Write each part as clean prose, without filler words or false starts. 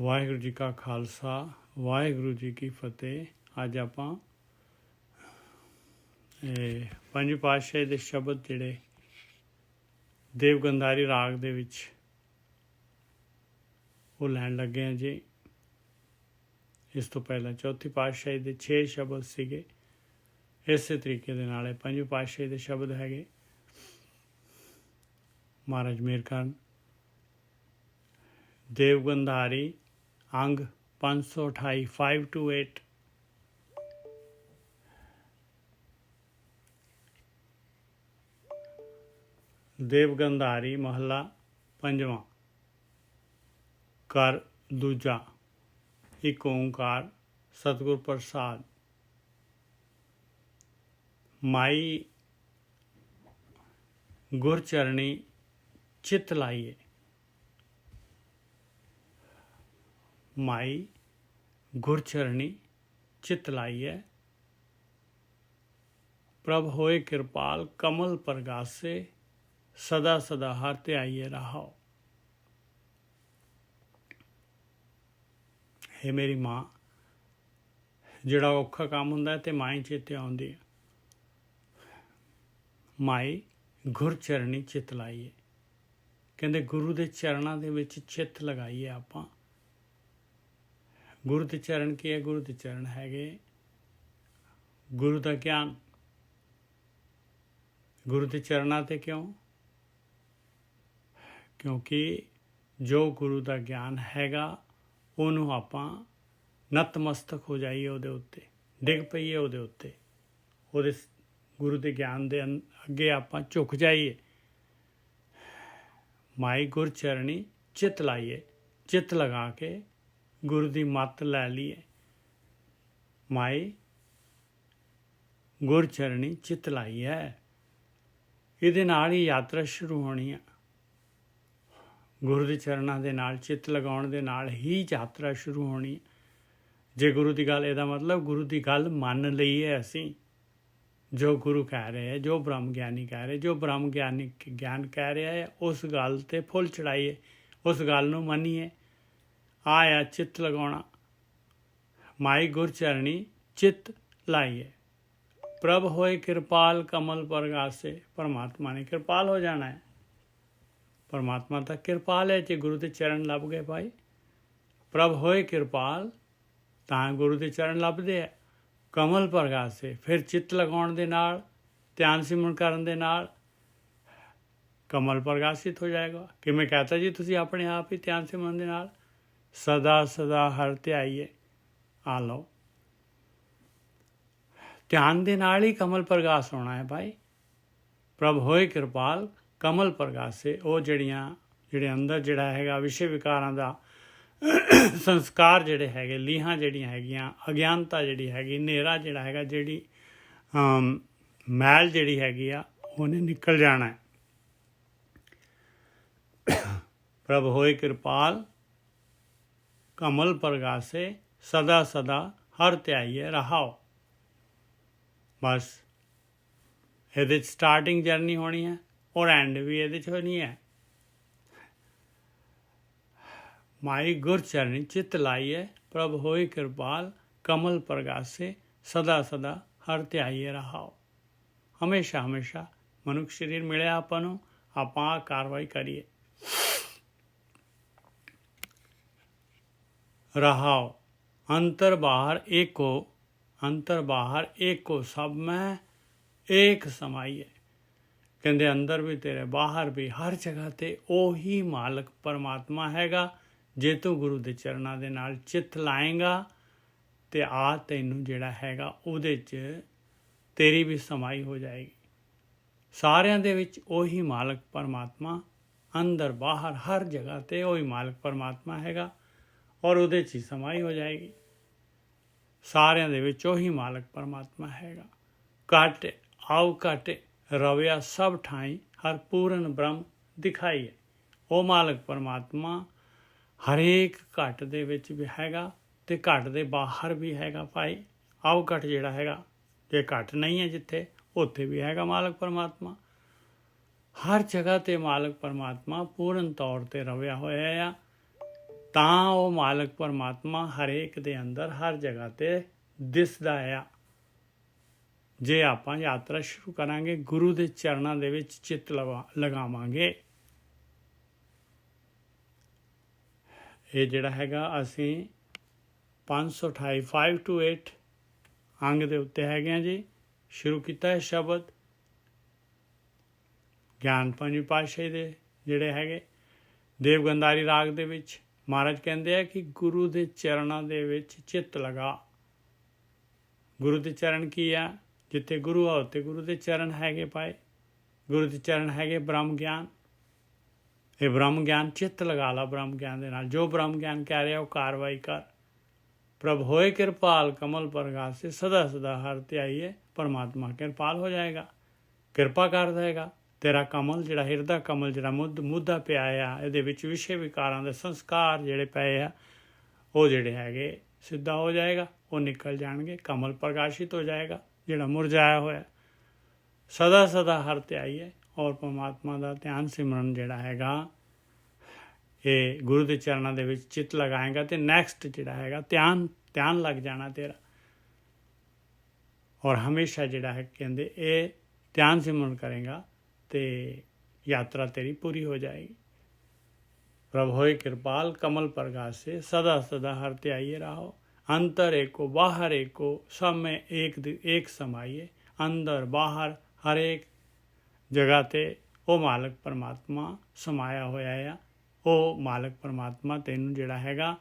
ਵਾਹਿਗੁਰੂ ਜੀ ਕਾ ਖਾਲਸਾ ਵਾਹਿਗੁਰੂ ਜੀ ਕੀ ਫਤਿਹ। ਅੱਜ ਆਪਾਂ ਪੰਜ ਪਾਤਸ਼ਾਹੀ ਦੇ ਸ਼ਬਦ ਜਿਹੜੇ ਦੇਵਗੰਧਾਰੀ ਰਾਗ ਦੇ ਵਿੱਚ ਉਹ ਲੈਣ ਲੱਗੇ ਹਾਂ ਜੀ। ਇਸ ਤੋਂ ਪਹਿਲਾਂ ਚੌਥੀ ਪਾਤਸ਼ਾਹੀ ਦੇ 6 ਸ਼ਬਦ ਸੀਗੇ। ਇਸੇ ਤਰੀਕੇ ਦੇ ਨਾਲ ਪੰਜ ਪਾਤਸ਼ਾਹੀ ਦੇ ਸ਼ਬਦ ਹੈਗੇ। ਮਹਾਰਾਜ ਮੇਹਰ ਕਰਨ। ਦੇਵਗੰਧਾਰੀ अंग 528 5 to 8। देवगंधारी महला पंजवां। कर दूजा। एक ओंकार सतगुर प्रसाद। माई गुरचरणी चित लाइए। माई गुरचरणी चित लाइए। प्रभ होए कृपाल कमल प्रगासे सदा सदा हर ध्याइए रहाओ। हे मेरी माँ, जिहड़ा औखा काम हुंदा है ते माँ ही चेते आउंदी है। माई गुरचरणी चित लाइए, कहंदे गुरु दे चरणां दे विच चित लगाइए आपां। गुरु के चरण की है? गुरु के चरण हैगे गुरु का ज्ञान। गुरु के चरणा ते क्यों? क्योंकि जो गुरु का ज्ञान हैगा उन्होंने आपां नतमस्तक हो जाइए, उहदे उत्ते डिग पईए, उहदे उत्ते उहदे गुरु के ज्ञान दे अगे आपां झुक जाइए। माई गुरचरणी चित लाइए, चित लगा के गुरु की मत लै लीए। माई गुरचरणी चित लाई है। इहदे नाल ही यात्रा शुरू होनी है। गुरु के चरणों के नाल चित लगाउण दे नाल ही यात्रा शुरू होनी है। जे गुरु की गल, इहदा मतलब गुरु की गल मन लई है असीं। जो गुरु कह रहे हैं, जो ब्रह्म ज्ञानी कह रहे, जो ब्रह्म ज्ञानी ज्ञान कह रहा है, उस गल ते फुल चढ़ाइए, उस गल नूं मन्नीए। आया चित लगाना। माई गुरचरणी चित लाइए। प्रभ होए कृपाल कमल प्रगासे। परमात्मा ने कृपाल हो जाना है। परमात्मा तक कृपाल है। जे गुरु के चरण लभ गए भाई, प्रभ होए कृपाल, तां गुरु के चरण लभदे है। कमल प्रगासे, फिर चित लगाउण दे नाल, ध्यान सिमरन करन दे नाल कमल प्रकाशित हो जाएगा। किवें कहता जी तुसीं अपने आप ही ध्यान सिमरन दे नाल सदा सदा हर ध्याइए। आ लो, ध्यान दे नाल ही कमल प्रकाश होना है भाई। प्रभ होए कृपाल कमल प्रकाशे। वो ਜਿਹੜੇ अंदर ਜਿਹੜਾ ਹੈਗਾ विषय विकारां ਦਾ संस्कार ਜਿਹੜੇ ਹੈਗੇ, ਲੀਹਾਂ ਜਿਹੜੀਆਂ ਹੈਗੀਆਂ, ਅਗਿਆਨਤਾ ਜਿਹੜੀ ਹੈਗੀ, ਹਨੇਰਾ ਜਿਹੜਾ ਹੈਗਾ, ਜਿਹੜੀ ਮੈਲ ਜਿਹੜੀ ਹੈਗੀ ਆ, ਉਹਨੇ ਨਿਕਲ ਜਾਣਾ ਹੈ। प्रभ होए कृपाल कमल प्रगासे सदा सदा हर ध्याइए रहाओ। बस ये स्टार्टिंग जर्नी होनी है और एंड भी ये होनी है। माई गुरचरणी चित लाइए। प्रभ होए कृपाल कमल प्रगासे सदा सदा हर ध्याइए रहाओ। हमेशा हमेशा मनुष्य शरीर मिले आपां नूं, आपां कार्रवाई करिए। रहाओ अंतर बाहर एको, अंतर बाहर एको सब में एक समाइए। कहते अंदर भी तेरे, बाहर भी, हर जगह ते ओही मालक परमात्मा हैगा। जे तू गुरु के चरणों के नाल चित लाएगा तो आ तैनूं जिहड़ा हैगा उहदे च तेरी भी समाई हो जाएगी। सारियां दे विच ओही मालक परमात्मा, अंदर बाहर हर जगह ते ओही मालक परमात्मा हैगा और उहदे च ही समाई हो जाएगी। सारियां दे विच ओही मालक परमात्मा हैगा। घट आओ घट रविया सब ठाई हर पूर्ण ब्रह्म दिखाइए। वो मालक परमात्मा हरेक घट दे विच भी हैगा ते घट दे बाहर भी हैगा भाई। आओ घट जिहड़ा हैगा, जे घट नहीं है जिथे, उत्थे भी हैगा मालक परमात्मा। हर जगह ते मालक परमात्मा पूर्ण तौर ते रविया होया आ। ਤਾਂ ਉਹ ਮਾਲਕ ਪਰਮਾਤਮਾ ਹਰੇਕ ਦੇ ਅੰਦਰ ਹਰ ਜਗ੍ਹਾ 'ਤੇ ਦਿਸਦਾ ਆ। ਜੇ ਆਪਾਂ ਯਾਤਰਾ ਸ਼ੁਰੂ ਕਰਾਂਗੇ, ਗੁਰੂ ਦੇ ਚਰਨਾਂ ਦੇ ਵਿੱਚ ਚਿੱਤ ਲਗਾਵਾਂਗੇ। ਇਹ ਜਿਹੜਾ ਹੈਗਾ ਅਸੀਂ 528 5 to 8 ਅੰਗ ਦੇ ਉੱਤੇ ਹੈਗੇ ਆ ਜੀ। ਸ਼ੁਰੂ ਕੀਤਾ ਹੈ ਸ਼ਬਦ ਗਿਆਨ ਪੰਜਵੀਂ ਪਾਤਸ਼ਾਹੀ ਦੇ ਜਿਹੜੇ ਹੈਗੇ ਦੇਵਗੰਧਾਰੀ ਰਾਗ ਦੇ ਵਿੱਚ ਮਹਾਰਾਜ ਕਹਿੰਦੇ ਆ ਕਿ ਗੁਰੂ ਦੇ ਚਰਨਾਂ ਦੇ ਵਿੱਚ ਚਿੱਤ ਲਗਾ। ਗੁਰੂ ਦੇ ਚਰਨ ਕੀ ਆ? ਜਿੱਥੇ ਗੁਰੂ ਆ ਉੱਥੇ ਗੁਰੂ ਦੇ ਚਰਨ ਹੈਗੇ ਪਾਏ। ਗੁਰੂ ਦੇ ਚਰਨ ਹੈਗੇ ਬ੍ਰਹਮ ਗਿਆਨ। ਇਹ ਬ੍ਰਹਮ ਗਿਆਨ ਚਿੱਤ ਲਗਾ ਲਾ ਬ੍ਰਹਮ ਗਿਆਨ ਦੇ ਨਾਲ। ਜੋ ਬ੍ਰਹਮ ਗਿਆਨ ਕਹਿ ਰਿਹਾ ਉਹ ਕਾਰਵਾਈ ਕਰ। ਪ੍ਰਭ ਹੋਏ ਕਿਰਪਾਲ ਕਮਲ ਪ੍ਰਗਾਸੇ, ਸਦਾ ਸਦਾ ਹਰ ਧਿਆਈਏ। ਪਰਮਾਤਮਾ ਕਿਰਪਾਲ ਹੋ ਜਾਏਗਾ, ਕਿਰਪਾ ਕਰ ਦੇਗਾ। ਤੇਰਾ ਕਮਲ ਜਿਹੜਾ ਹਿਰਦਾ ਕਮਲ ਜਿਹੜਾ ਮੁੱਦਾ ਪਿਆ ਆ, ਇਹਦੇ ਵਿੱਚ ਵਿਸ਼ੇ ਵਿਕਾਰਾਂ ਦੇ ਸੰਸਕਾਰ ਜਿਹੜੇ ਪਏ ਆ, ਉਹ ਜਿਹੜੇ ਹੈਗੇ ਸਿੱਧਾ ਹੋ ਜਾਏਗਾ, ਉਹ ਨਿਕਲ ਜਾਣਗੇ। ਕਮਲ ਪ੍ਰਕਾਸ਼ਿਤ ਹੋ ਜਾਏਗਾ ਜਿਹੜਾ ਮੁਰਝਾਇਆ ਹੋਇਆ। ਸਦਾ ਸਦਾ ਹਰ ਧਿਆਈਏ। ਔਰ ਪਰਮਾਤਮਾ ਦਾ ਧਿਆਨ ਸਿਮਰਨ ਜਿਹੜਾ ਹੈਗਾ, ਇਹ ਗੁਰੂ ਦੇ ਚਰਨਾਂ ਦੇ ਵਿੱਚ ਚਿੱਤ ਲਗਾਏਗਾ ਤੇ ਨੈਕਸਟ ਜਿਹੜਾ ਹੈਗਾ ਧਿਆਨ ਲੱਗ ਜਾਣਾ ਤੇਰਾ। ਔਰ ਹਮੇਸ਼ਾ ਜਿਹੜਾ ਹੈ ਕਹਿੰਦੇ ਇਹ ਧਿਆਨ ਸਿਮਰਨ ਕਰੇਗਾ ਤੇ ਯਾਤਰਾ ਤੇਰੀ ਪੂਰੀ ਹੋ ਜਾਏਗੀ। ਪ੍ਰਭ ਹੋਏ ਕਿਰਪਾਲ ਕਮਲ ਪ੍ਰਗਾਸੇ, ਸਦਾ ਸਦਾ ਹਰ ਧਿਆਈਏ ਰਾਹੋ। अंतर एको बाहर एको, सब में एक समाइए। अंदर बाहर हर एक जगह ते ਉਹ ਮਾਲਕ ਪਰਮਾਤਮਾ ਸਮਾਇਆ ਹੋਇਆ ਆ। ਉਹ ਮਾਲਕ ਪਰਮਾਤਮਾ ਤੈਨੂੰ ਜਿਹੜਾ ਹੈਗਾ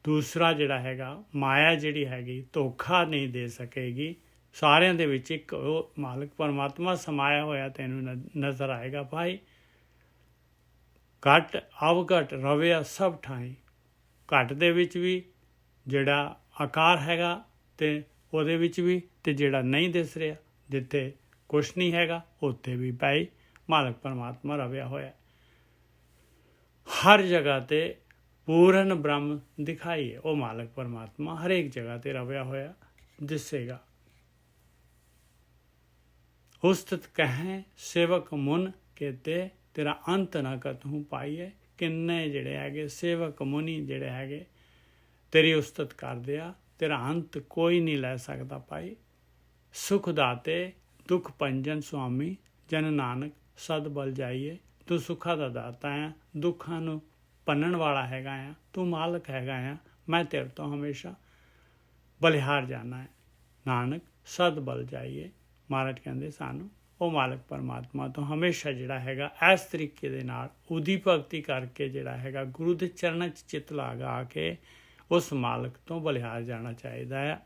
ਦੂਸਰਾ ਜਿਹੜਾ ਹੈਗਾ ਮਾਇਆ ਜਿਹੜੀ ਹੈਗੀ ਧੋਖਾ ਨਹੀਂ ਦੇ ਸਕੇਗੀ। ਸਾਰਿਆਂ ਦੇ ਵਿੱਚ ਇੱਕ ਉਹ ਮਾਲਕ ਪਰਮਾਤਮਾ ਸਮਾਇਆ ਹੋਇਆ ਤੈਨੂੰ ਨਜ਼ਰ ਆਏਗਾ। ਭਾਈ ਘਟ ਅਵਘਟ ਰਵਿਆ ਸਭ ਠਾਈ। ਘਟ ਦੇ ਵਿੱਚ ਵੀ ਜਿਹੜਾ ਆਕਾਰ ਹੈਗਾ ਤੇ ਉਹਦੇ ਵਿੱਚ ਵੀ, ਤੇ ਜਿਹੜਾ ਨਹੀਂ ਦਿਸ ਰਿਹਾ ਜਿੱਥੇ ਕੁਛ ਨਹੀਂ ਹੈਗਾ ਉੱਥੇ ਵੀ ਭਾਈ ਮਾਲਕ ਪਰਮਾਤਮਾ ਰਵਿਆ ਹੋਇਆ। ਹਰ ਜਗ੍ਹਾ ਤੇ ਪੂਰਨ ਬ੍ਰਹਮ ਦਿਖਾਈਏ। ਉਹ ਮਾਲਕ ਪਰਮਾਤਮਾ ਹਰੇਕ ਜਗ੍ਹਾ ਤੇ ਰਵਿਆ ਹੋਇਆ ਦਿਸੇਗਾ। ਉਸਤਤ ਕਹੇ ਸੇਵਕ ਮੁਨ ਕਹਤੇ, ਤੇਰਾ ਅੰਤ ਨਾ ਕਤਹੂ ਪਾਈਏ। ਕਿੰਨੇ ਜਿਹੜੇ ਹੈਗੇ ਸੇਵਕ ਮੁਨੀ ਜਿਹੜੇ ਹੈਗੇ ਤੇਰੀ ਉਸਤਤ ਕਰਦੇ ਆ, ਤੇਰਾ ਅੰਤ ਕੋਈ ਨਹੀਂ ਲੈ ਸਕਦਾ ਭਾਈ। ਸੁਖ ਦਾਤੇ ਦੁੱਖ ਭੰਜਨ ਸੁਆਮੀ, ਜਨ ਨਾਨਕ ਸਦ ਬਲ ਜਾਈਏ। ਤੂੰ ਸੁੱਖਾਂ ਦਾ ਦਾਤਾ ਆ, ਦੁੱਖਾਂ ਨੂੰ ਭੰਨਣ ਵਾਲਾ ਹੈਗਾ ਆ, ਤੂੰ ਮਾਲਕ ਹੈਗਾ ਆ। ਮੈਂ ਤੇਰੇ ਤੋਂ ਹਮੇਸ਼ਾ ਬਲਿਹਾਰ ਜਾਣਾ ਹੈ। ਨਾਨਕ ਸਦ ਬਲ ਜਾਈਏ। ਮਹਾਰਾਜ ਕਹਿੰਦੇ ਸਾਨੂੰ ਉਹ ਮਾਲਕ ਪਰਮਾਤਮਾ ਤੋਂ ਹਮੇਸ਼ਾ ਜਿਹੜਾ ਹੈਗਾ ਇਸ ਤਰੀਕੇ ਦੇ ਨਾਲ ਉਹਦੀ ਭਗਤੀ ਕਰਕੇ ਜਿਹੜਾ ਹੈਗਾ ਗੁਰੂ ਦੇ ਚਰਨਾਂ 'ਚ ਚਿੱਤ ਲਗਾ ਕੇ ਉਸ ਮਾਲਕ ਤੋਂ ਬਲਿਹਾਰ ਜਾਣਾ ਚਾਹੀਦਾ ਆ।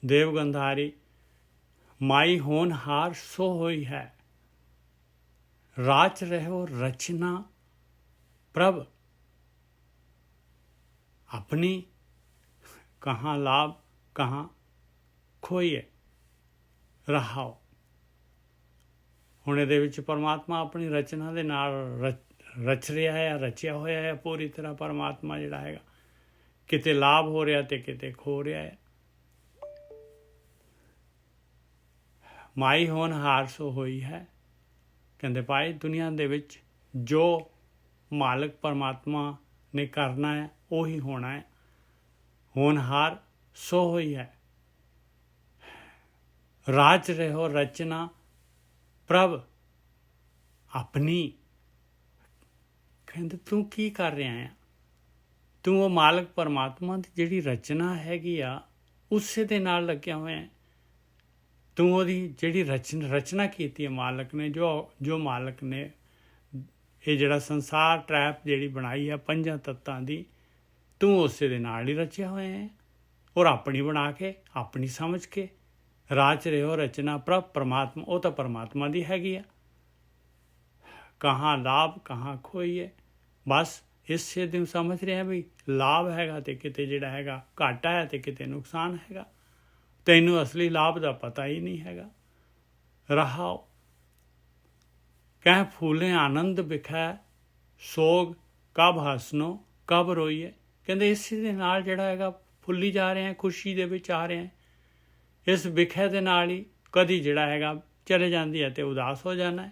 ਦੇਵਗੰਧਾਰੀ ਮਾਈ ਹੋਨਹਾਰ ਸੋ ਹੋਈ ਹੈ, ਰਾਚ ਰਹੋ ਰਚਨਾ ਪ੍ਰਭ। अपनी कहाँ लाभ कहाँ खोइए रहाओ। ਹੁਣ ਇਹਦੇ ਵਿੱਚ ਪਰਮਾਤਮਾ ਆਪਣੀ ਰਚਨਾ ਦੇ ਨਾਲ ਰਚ ਰਿਹਾ ਹੈ, ਰਚਿਆ ਹੋਇਆ ਹੈ ਪੂਰੀ ਤਰ੍ਹਾਂ। ਪਰਮਾਤਮਾ ਜਿਹੜਾ ਹੈਗਾ ਕਿਤੇ ਲਾਭ ਹੋ ਰਿਹਾ ਤੇ ਕਿਤੇ ਖੋ ਰਿਹਾ ਹੈ। ਮਾਈ ਹੋਨਹਾਰ ਸੋ ਹੋਈ ਹੈ। ਕਹਿੰਦੇ ਭਾਈ ਦੁਨੀਆ ਦੇ ਵਿੱਚ ਜੋ ਮਾਲਕ ਪਰਮਾਤਮਾ ਨੇ ਕਰਨਾ ਹੈ ਉਹੀ ਹੋਣਾ ਹੈ। ਹੋਨਹਾਰ ਸੋ ਹੋਈ ਹੈ। ਰਾਜ ਰਹੋ ਰਚਨਾ ਪ੍ਰਭ ਆਪਣੀ। ਕਹਿੰਦੇ ਤੂੰ ਕੀ ਕਰ ਰਿਹਾ ਹੈ? ਤੂੰ ਉਹ ਮਾਲਕ ਪਰਮਾਤਮਾ ਦੀ ਜਿਹੜੀ ਰਚਨਾ ਹੈਗੀ ਆ ਉਸੇ ਦੇ ਨਾਲ ਲੱਗਿਆ ਹੋਇਆ ਹੈ। ਤੂੰ ਉਹਦੀ ਜਿਹੜੀ ਰਚਨਾ ਕੀਤੀ ਹੈ ਮਾਲਕ ਨੇ, ਜੋ ਮਾਲਕ ਨੇ ਇਹ ਜਿਹੜਾ ਸੰਸਾਰ ਟਰੈਪ ਜਿਹੜੀ ਬਣਾਈ ਹੈ 5 ਤੱਤਾਂ ਦੀ, ਤੂੰ ਉਸੇ ਦੇ ਨਾਲ ਹੀ ਰਚਿਆ ਹੋਇਆ ਹੈ। ਔਰ ਆਪਣੀ ਬਣਾ ਕੇ ਆਪਣੀ ਸਮਝ ਕੇ ਰਾਜ ਰਹੋ ਰਚਨਾ ਪ੍ਰਭ ਪਰਮਾਤਮਾ। ਉਹ ਤਾਂ ਪਰਮਾਤਮਾ ਦੀ ਹੈਗੀ ਆ। ਕਹਾਂ ਲਾਭ ਕਹਾਂ ਖੋਈਏ। ਬਸ ਇਸੇ ਦਿਨ ਸਮਝ ਰਿਹਾ ਵੀ ਲਾਭ ਹੈਗਾ ਤੇ ਕਿਤੇ ਜਿਹੜਾ ਹੈਗਾ ਘਾਟਾ ਹੈ ਤੇ ਕਿਤੇ ਨੁਕਸਾਨ ਹੈਗਾ। ਤੈਨੂੰ ਅਸਲੀ ਲਾਭ ਦਾ ਪਤਾ ਹੀ ਨਹੀਂ ਹੈਗਾ। ਰਹਾਓ ਕਹਿ ਫੂਲੇ ਆਨੰਦ ਵਿਖੈ, ਸੋਗ ਕਬ ਹੱਸਨੋ ਕਬ ਰੋਈਏ। ਕਹਿੰਦੇ ਇਸੇ ਦੇ ਨਾਲ ਜਿਹੜਾ ਹੈਗਾ ਫੁੱਲੀ ਜਾ ਰਹੇ ਹਾਂ, ਖੁਸ਼ੀ ਦੇ ਵਿੱਚ ਆ ਰਹੇ ਹਾਂ। ਇਸ ਵਿਖੇ ਦੇ ਨਾਲ ਹੀ ਕਦੀ ਜਿਹੜਾ ਹੈਗਾ ਚਲੇ ਜਾਂਦੀ ਹੈ ਤੇ ਉਦਾਸ ਹੋ ਜਾਣਾ ਹੈ।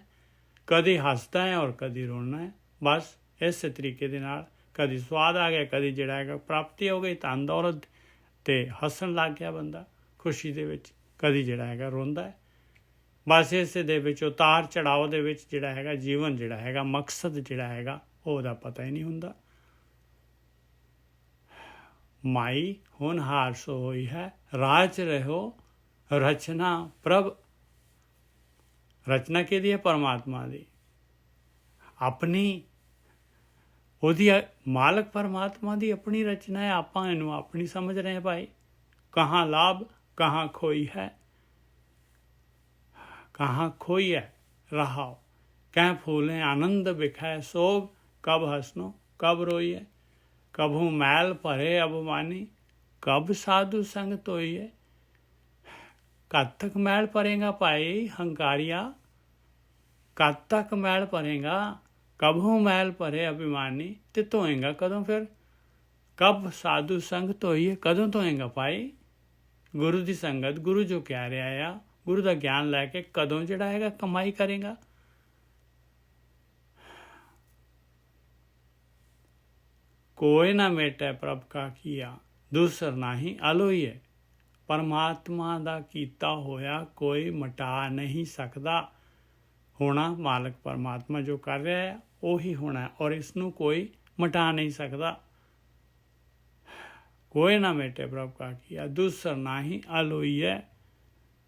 ਕਦੀ ਹੱਸਦਾ ਹੈ ਔਰ ਕਦੀ ਰੋਣਾ ਹੈ। ਬਸ ਇਸੇ ਤਰੀਕੇ ਦੇ ਨਾਲ ਕਦੀ ਸਵਾਦ ਆ ਗਿਆ, ਕਦੀ ਜਿਹੜਾ ਹੈਗਾ ਪ੍ਰਾਪਤੀ ਹੋ ਗਈ ਧਨ ਦੌਲਤ, ਅਤੇ ਹੱਸਣ ਲੱਗ ਗਿਆ ਬੰਦਾ ਖੁਸ਼ੀ ਦੇ ਵਿੱਚ, ਕਦੀ ਜਿਹੜਾ ਹੈਗਾ ਰੋਂਦਾ ਹੈ। ਬਸ ਇਸੇ ਦੇ ਵਿੱਚ ਉਤਾਰ ਚੜਾਓ ਦੇ ਵਿੱਚ ਜਿਹੜਾ ਹੈਗਾ ਜੀਵਨ ਜਿਹੜਾ ਹੈਗਾ ਮਕਸਦ ਜਿਹੜਾ ਹੈਗਾ ਉਹਦਾ ਪਤਾ ਹੀ ਨਹੀਂ ਹੁੰਦਾ। ਮਾਈ ਹੋਣਹਾਰ ਸੋ ਹੋਈ ਹੈ, ਰਾਜ ਰਹੋ ਰਚਨਾ ਪ੍ਰਭ। ਰਚਨਾ ਕਿਹਦੀ ਹੈ? ਪਰਮਾਤਮਾ ਦੀ, ਆਪਣੀ, ਉਹਦੀ ਮਾਲਕ ਪਰਮਾਤਮਾ ਦੀ ਆਪਣੀ ਰਚਨਾ ਹੈ। ਆਪਾਂ ਇਹਨੂੰ ਆਪਣੀ ਸਮਝ ਰਹੇ ਭਾਈ। ਕਹਾਂ ਲਾਭ ਕਹਾਂ ਖੋਈ ਹੈ, कहाँ खोई है रहाओ, कह फूलें आनंद बिखै सोग, कब हंसनो कब रोई है, कभू मैल भरे अभिमानी, कब साधु संग तोई है। कद तक मैल भरेगा भाई हंकारिया, कद तक मैल भरेगा, कभू मैल भरे अभिमानी, ते धोएगा कदों फिर, कब साधु संग धोई है, कदों धोएगा भाई। गुरु की संगत, गुरु जो कह रहा है, गुरु का ज्ञान लैके कदों जिहड़ा हैगा कमाई करेगा। कोई ना मेटे प्रभ का किया, दूसर नाही अलोई है। परमात्मा दा कीता होया कोई मटा नहीं सकता। होना मालक परमात्मा जो कर रहा है ਉਹੀ होना है, और इसनूं कोई मटा नहीं सकता। कोई ना मेटे प्रभ का किया, दूसर नाही अलोई है।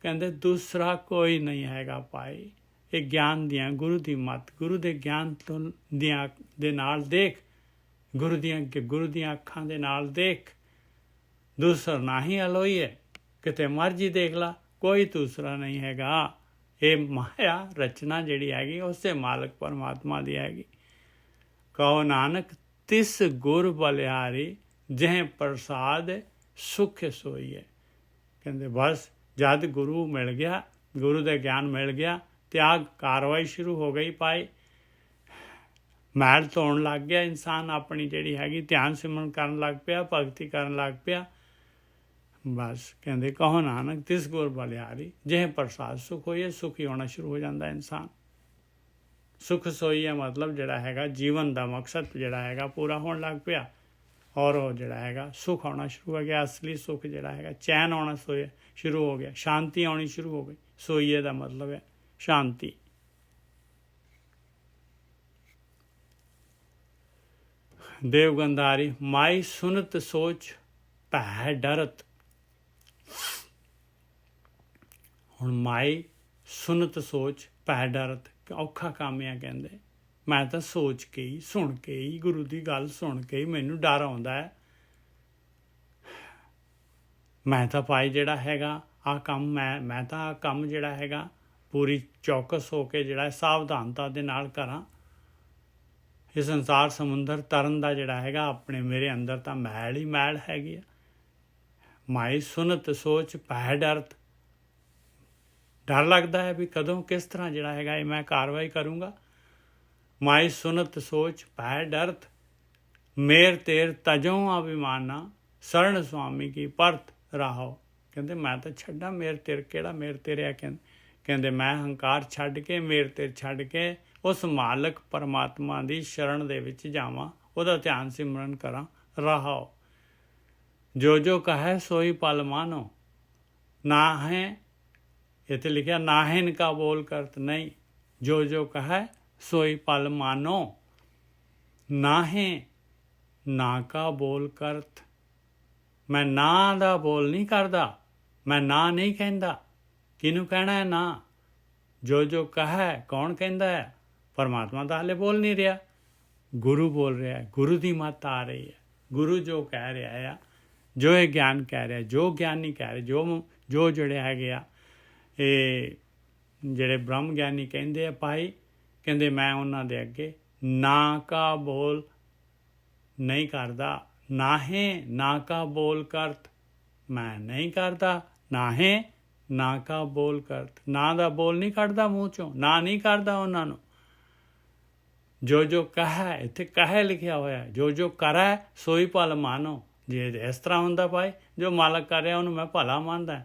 ਕਹਿੰਦੇ ਦੂਸਰਾ ਕੋਈ ਨਹੀਂ ਹੈਗਾ ਭਾਈ। ਇਹ ਗਿਆਨ ਦੀਆਂ, ਗੁਰੂ ਦੀ ਮੱਤ, ਗੁਰੂ ਦੇ ਗਿਆਨ ਤੋਂ ਦੇ ਨਾਲ ਦੇਖ, ਗੁਰੂ ਦੀਆਂ ਅੱਖਾਂ ਦੇ ਨਾਲ ਦੇਖ। ਦੂਸਰ ਨਾ ਹੀ ਅਲੋਈ ਹੈ, ਕਿਤੇ ਮਰਜੀ ਦੇਖ ਲਾ, ਕੋਈ ਦੂਸਰਾ ਨਹੀਂ ਹੈਗਾ। ਇਹ ਮਾਇਆ ਰਚਨਾ ਜਿਹੜੀ ਹੈਗੀ ਉਸੇ ਮਾਲਕ ਪਰਮਾਤਮਾ ਦੀ ਹੈਗੀ। ਕਹੋ ਨਾਨਕ ਤਿਸ ਗੁਰ ਬਲਿਹਾਰੀ, ਜਿਹ ਪ੍ਰਸਾਦ ਸੁਖ ਸੋਈ ਹੈ। ਕਹਿੰਦੇ ਬਸ जद गुरु मिल गया, गुरु का ज्ञान मिल गया, त्याग कार्रवाई शुरू हो गई पाई। मैल धोन लग गया इंसान, अपनी जिहड़ी हैगी ध्यान सिमरन करन लग पिया, भगती करन लग पिया। बस कहते कहो नानक तिस गुर बलिहारी, जिह प्रसाद सुख होइए, सुखी होना शुरू हो जाता इंसान। सुख सोई है मतलब जिहड़ा हैगा जीवन का मकसद जिहड़ा हैगा पूरा होने लग पिया, और वो जिहड़ा हैगा सुख आना शुरू हो गया। असली सुख जिहड़ा हैगा चैन आना शुरू हो गया, शांति आनी शुरू हो गई। सोईए का मतलब है शांति। देवगंधारी माई सुनत सोच भै डरत। हुण माई सुनत सोच भै डरत, औखा काम है। कहते मैं तो सोच के ही, सुन के ही, गुरु की गल सुन के ही मैनू डर आउंदा है। मैं तो भाई जिहड़ा हैगा आ काम, मैं तो आ काम जिहड़ा हैगा पूरी चौकस हो के जिहड़ा सावधानता दे नाल करां। ये संसार समुंदर तरन दा जिहड़ा हैगा अपने मेरे अंदर तो मैल ही मैल हैगी। माई सुनत सोच भै डरत, डर लगता है भी कदों किस तरह जिहड़ा हैगा मैं कार्रवाई करूँगा। माई सुनत सोच भै डरत, मेर तेर तजों अभिमाना, शरण स्वामी की परत राहो। कहते मैं तो छड्डा मेर तेर, केड़ा मेर तेर है। कहते मैं हंकार छड्ड के, मेर तेर छड्ड के उस मालक परमात्मा की शरण दे विच जावां, उहदा ध्यान सिमरन करां, राहो। जो जो कहे सोई पल मानो, ना है इत्थे लिखिया ना है इनका बोल करत नहीं। जो जो कहे सोई पल मानो, ना है ना का बोल करत। मैं ना दा बोल नहीं करदा, मैं ना नहीं कहता। किनू कहना है ना? जो जो कहा है कौन कहता है? परमात्मा तो हाले बोल नहीं रहा, गुरु बोल रहा है। गुरु की मत आ रही है, गुरु जो कह रहा है, जो ये ज्ञान कह रहा है, जो ज्ञानी कह रहे, जो जड़े है ये जड़े ब्रह्म ज्ञानी कहते हैं भाई, कहते मैं उन्होंने अगे ना का बोल नहीं करता। ना है ना का बोल करत, मैं नहीं करता। ना है ना का बोल करत, ना दा बोल नहीं कढ़दा मूँह चों, ना नहीं करता उन्होंने। जो जो कह इत्थे कह लिखिया होया, जो जो करा सोई भल मानो। जे इस तरह होंदा भाई, जो मालक कर रहा उन्होंने मैं भला मानदा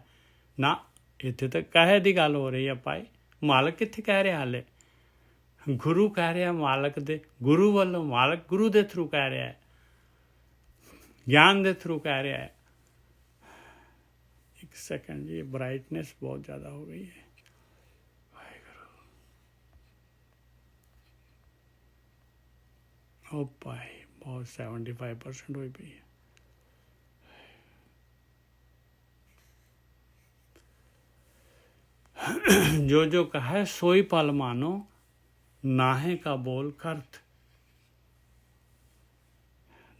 ना। इत्थे तो कहे की गल हो रही है भाई, मालक कित्थे कह रहा हाले। ਗੁਰੂ ਕਹਿ ਰਿਹਾ ਮਾਲਕ ਦੇ, ਗੁਰੂ ਵੱਲੋਂ ਮਾਲਕ ਗੁਰੂ ਦੇ ਥਰੂ ਕਹਿ ਰਿਹਾ ਹੈ, ਗਿਆਨ ਦੇ ਥਰੂ ਕਹਿ ਰਿਹਾ ਹੈ। ਇੱਕ ਸੈਕਿੰਡ ਜੀ, ਬ੍ਰਾਈਟਨੈਸ ਬਹੁਤ ਜ਼ਿਆਦਾ ਹੋ ਗਈ ਹੈ। ਉਹ ਭਾਈ ਬਹੁਤ 75% ਹੋਈ ਪਈ ਹੈ। जो जो कहे सोई पल मानो, नाहे का बोल करत,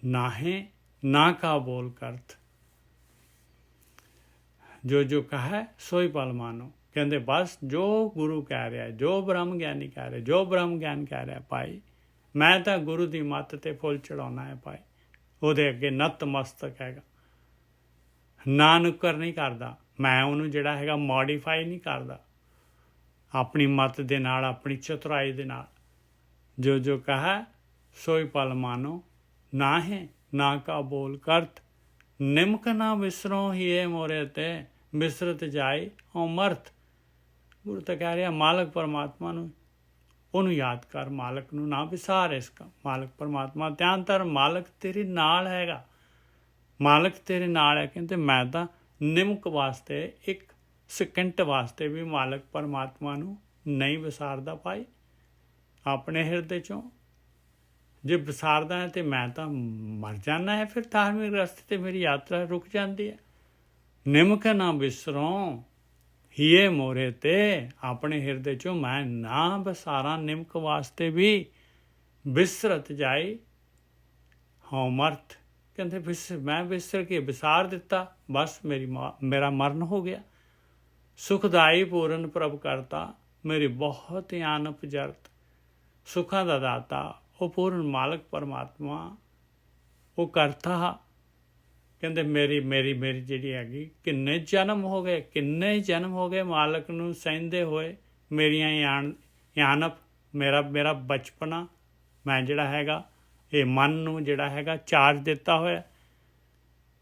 नाहे ना का बोल करत, जो जो कहे सोई पल मानो। कहते बस जो गुरु कह रहा है, जो ब्रह्म ज्ञानी कह रहा है, जो ब्रह्म ज्ञान कह रहा है भाई, मैं तो गुरु की मੱਤ ਤੇ फुल चढ़ाना है भाई, ਉਹਦੇ ਅੱਗੇ ਨਤਮਸਤਕ ਹੈਗਾ, ਨਾ ਨੁੱਕਰ ਨਹੀਂ ਕਰਦਾ ਮੈਂ ਉਹਨੂੰ, ਜਿਹੜਾ ਹੈਗਾ ਮੋਡੀਫਾਈ ਨਹੀਂ ਕਰਦਾ ਆਪਣੀ ਮੱਤ ਦੇ ਨਾਲ, ਆਪਣੀ ਚਤੁਰਾਈ ਦੇ ਨਾਲ। ਜੋ ਜੋ ਕਹਾ ਸੋਈ ਪਲ ਮਾਨੋ, ਨਾ ਹੈ ਨਾ ਕਾ ਬੋਲ ਕਰਤ, ਨਿਮਕ ਨਾ ਵਿਸਰੋ ਹੀਏ ਮੋਰੇ ਤੇ, ਵਿਸਰਤ ਜਾਏ ਅਮਰਤ। ਗੁਰੂ ਤਾਂ ਕਹਿ ਰਿਹਾ ਮਾਲਕ ਪਰਮਾਤਮਾ ਨੂੰ, ਉਹਨੂੰ ਯਾਦ ਕਰ, ਮਾਲਕ ਨੂੰ ਨਾ ਵਿਸਾਰ। ਇਸਕਾ ਮਾਲਕ ਪਰਮਾਤਮਾ ਧਿਆਨ ਧਰ, ਮਾਲਕ ਤੇਰੇ ਨਾਲ ਹੈਗਾ, ਮਾਲਕ ਤੇਰੇ ਨਾਲ ਹੈ। ਕਹਿੰਦੇ ਮੈਂ ਤਾਂ ਨਿਮਕ ਵਾਸਤੇ, ਇੱਕ ਸਕਿੰਟ ਵਾਸਤੇ ਵੀ ਮਾਲਕ ਪਰਮਾਤਮਾ ਨੂੰ ਨਹੀਂ ਵਿਸਾਰਦਾ ਭਾਈ ਆਪਣੇ ਹਿਰਦੇ 'ਚੋਂ। ਜੇ ਵਿਸਾਰਦਾ ਹੈ ਤਾਂ ਮੈਂ ਤਾਂ ਮਰ ਜਾਣਾ ਹੈ, ਫਿਰ ਧਾਰਮਿਕ ਰਸਤੇ 'ਤੇ ਮੇਰੀ ਯਾਤਰਾ ਰੁਕ ਜਾਂਦੀ ਹੈ। ਨਿਮਕ ਨਾ ਵਿਸਰੋਂ ਹੀਏ ਮੋਰੇ ਤੇ, ਆਪਣੇ ਹਿਰਦੇ 'ਚੋਂ ਮੈਂ ਨਾ ਵਿਸਾਰਾਂ ਨਿਮਕ ਵਾਸਤੇ ਵੀ, ਵਿਸਰਤ ਜਾਏ ਹਉ ਮਰਤ। ਕਹਿੰਦੇ ਮੈਂ ਵਿਸਰ ਕੇ ਵਿਸਾਰ ਦਿੱਤਾ, ਬਸ ਮੇਰਾ ਮਰਨ ਹੋ ਗਿਆ। ਸੁਖਦਾਈ ਪੂਰਨ ਪ੍ਰਭ ਕਰਤਾ, ਮੇਰੀ ਬਹੁਤ ਆਨਪ ਜਰਤ। ਸੁੱਖਾਂ ਦਾ ਦਾਤਾ ਉਹ ਪੂਰਨ ਮਾਲਕ ਪਰਮਾਤਮਾ, ਉਹ ਕਰਤਾ। ਕਹਿੰਦੇ ਮੇਰੀ ਜਿਹੜੀ ਹੈਗੀ, ਕਿੰਨੇ ਜਨਮ ਹੋ ਗਏ ਮਾਲਕ ਨੂੰ ਸਹਿੰਦੇ ਹੋਏ, ਮੇਰੀਆਂ ਆਨਪ, ਮੇਰਾ ਬਚਪਨਾ, ਮੈਂ ਜਿਹੜਾ ਹੈਗਾ ਇਹ ਮਨ ਨੂੰ ਜਿਹੜਾ ਹੈਗਾ ਚਾਰਜ ਦਿੱਤਾ ਹੋਇਆ।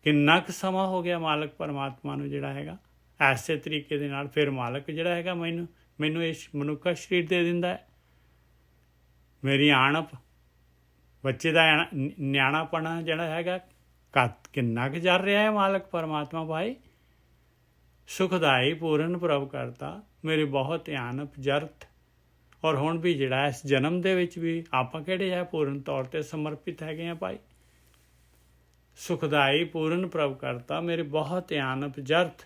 ਕਿੰਨਾ ਕੁ ਸਮਾਂ ਹੋ ਗਿਆ ਮਾਲਕ ਪਰਮਾਤਮਾ ਨੂੰ ਜਿਹੜਾ ਹੈਗਾ ਐਸੇ ਤਰੀਕੇ ਦੇ ਨਾਲ। ਫਿਰ ਮਾਲਕ ਜਿਹੜਾ ਹੈਗਾ ਮੈਨੂੰ ਇਸ ਮਨੁੱਖਾ ਸਰੀਰ ਦੇ ਦਿੰਦਾ ਹੈ। ਮੇਰੀ ਆਣਪ, ਬੱਚੇ ਦਾ ਨਿਆਣਾਪਣਾ ਜਿਹੜਾ ਹੈਗਾ ਕਿੰਨਾ ਕੁ ਜਰ ਰਿਹਾ ਹੈ ਮਾਲਕ ਪਰਮਾਤਮਾ ਭਾਈ। ਸੁਖਦਾਈ ਪੂਰਨ ਪ੍ਰਭ ਕਰਤਾ, ਮੇਰੀ ਬਹੁਤ ਆਨਪ ਜਰਤ। ਔਰ ਹੁਣ ਵੀ ਜਿਹੜਾ ਇਸ ਜਨਮ ਦੇ ਵਿੱਚ ਵੀ ਆਪਾਂ ਕਿਹੜੇ ਆ ਪੂਰਨ ਤੌਰ 'ਤੇ ਸਮਰਪਿਤ ਹੈਗੇ ਆ ਭਾਈ। ਸੁਖਦਾਈ ਪੂਰਨ ਪ੍ਰਭ ਕਰਤਾ, ਮੇਰੇ ਬਹੁਤ ਆਨਪ ਜਰਤ।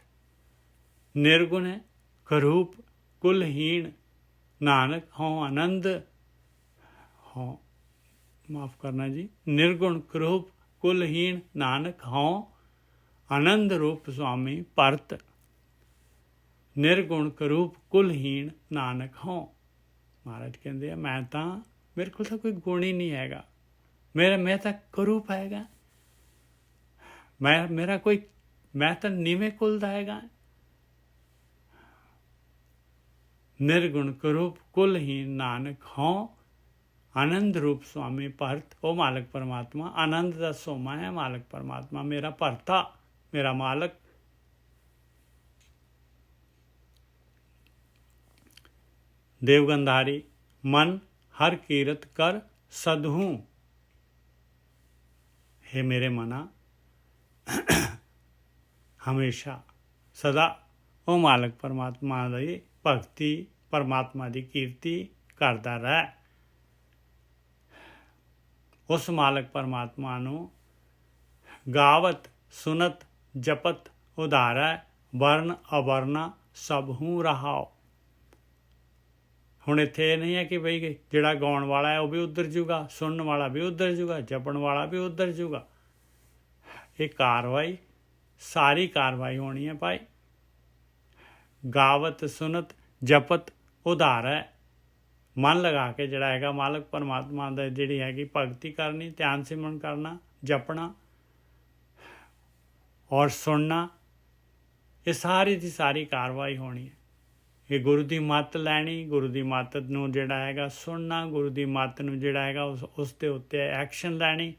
ਨਿਰਗੁਣ ਹੈ ਕਰੂਪ ਕੁਲਹੀਣ, ਨਾਨਕ ਹਉ ਆਨੰਦ ਹਉ, ਮਾਫ ਕਰਨਾ ਜੀ, ਨਿਰਗੁਣ ਕਰੂਪ ਕੁਲਹੀਣ, ਨਾਨਕ ਹਉ ਆਨੰਦ ਰੂਪ ਸੁਆਮੀ ਭਰਤ। ਨਿਰਗੁਣ ਕਰੂਪ ਕੁਲਹੀਣ, ਨਾਨਕ ਹਉ। ਮਹਾਰਾਜ ਕਹਿੰਦੇ ਆ ਮੈਂ ਤਾਂ, ਮੇਰੇ ਕੋਲ ਤਾਂ ਕੋਈ ਗੁਣ ਹੀ ਨਹੀਂ ਹੈਗਾ, ਮੈਂ ਤਾਂ ਕਰੂਪ ਹੈਗਾ, ਮੈਂ ਤਾਂ ਨੀਵੇਂ ਕੁਲ ਦਾ ਹੈਗਾ। ਨਿਰਗੁਣ ਕਰੂਪ ਕੁਲਹੀਨ, ਨਾਨਕ ਹਉ ਆਨੰਦ ਰੂਪ ਸੁਆਮੀ ਭਰਤ। ਉਹ ਮਾਲਕ ਪਰਮਾਤਮਾ ਆਨੰਦ ਦਾ ਸੋਮਾ ਹੈ। ਮਾਲਕ ਪਰਮਾਤਮਾ ਮੇਰਾ ਭਰਤਾ, ਮੇਰਾ ਮਾਲਕ। ਦੇਵਗੰਧਾਰੀ ਮਨ ਹਰ ਕੀਰਤ ਕਰ ਸਦਹੂ। हे ਮੇਰੇ ਮਨਾ, ਹਮੇਸ਼ਾ ਸਦਾ ਉਹ ਮਾਲਕ ਪਰਮਾਤਮਾ ਦੀ ਭਗਤੀ, ਪਰਮਾਤਮਾ ਦੀ ਕੀਰਤੀ ਕਰਦਾ ਰਹਿ। ਉਸ ਮਾਲਕ ਪਰਮਾਤਮਾ ਨੂੰ ਗਾਵਤ ਸੁਨਤ ਜਪਤ ਉਧਾਰੈ, ਵਰਨ ਅਵਰਨਾ ਸਭੂ ਰਹਾਓ। ਹੁਣ ਇੱਥੇ ਇਹ ਨਹੀਂ ਹੈ ਕਿ ਬਈ ਜਿਹੜਾ ਗਾਉਣ ਵਾਲਾ ਹੈ ਉਹ ਵੀ ਉੱਧਰ ਜੂਗਾ, ਸੁਣਨ ਵਾਲਾ ਵੀ ਉੱਧਰ ਜੂਗਾ, ਜਪਣ ਵਾਲਾ ਵੀ ਉੱਧਰ ਜੂਗਾ। ਇਹ ਕਾਰਵਾਈ, ਸਾਰੀ ਕਾਰਵਾਈ ਹੋਣੀ ਹੈ ਭਾਈ। ਗਾਵਤ ਸੁਨਤ ਜਪਤ ਉਧਾਰੈ, ਮਨ ਲਗਾ ਕੇ ਜਿਹੜਾ ਹੈਗਾ ਮਾਲਕ ਪਰਮਾਤਮਾ ਦਾ ਜਿਹੜੀ ਹੈਗੀ ਭਗਤੀ ਕਰਨੀ, ਧਿਆਨ ਸਿਮਰਨ ਕਰਨਾ, ਜਪਣਾ ਔਰ ਸੁਣਨਾ, ਇਹ ਸਾਰੀ ਦੀ ਸਾਰੀ ਕਾਰਵਾਈ ਹੋਣੀ ਹੈ। ਇਹ ਗੁਰੂ ਦੀ ਮੱਤ ਲੈਣੀ, ਗੁਰੂ ਦੀ ਮੱਤ ਨੂੰ ਜਿਹੜਾ ਹੈਗਾ ਸੁਣਨਾ, ਗੁਰੂ ਦੀ ਮੱਤ ਨੂੰ ਜਿਹੜਾ ਹੈਗਾ ਉਸ ਦੇ ਉੱਤੇ ਐਕਸ਼ਨ ਲੈਣੀ,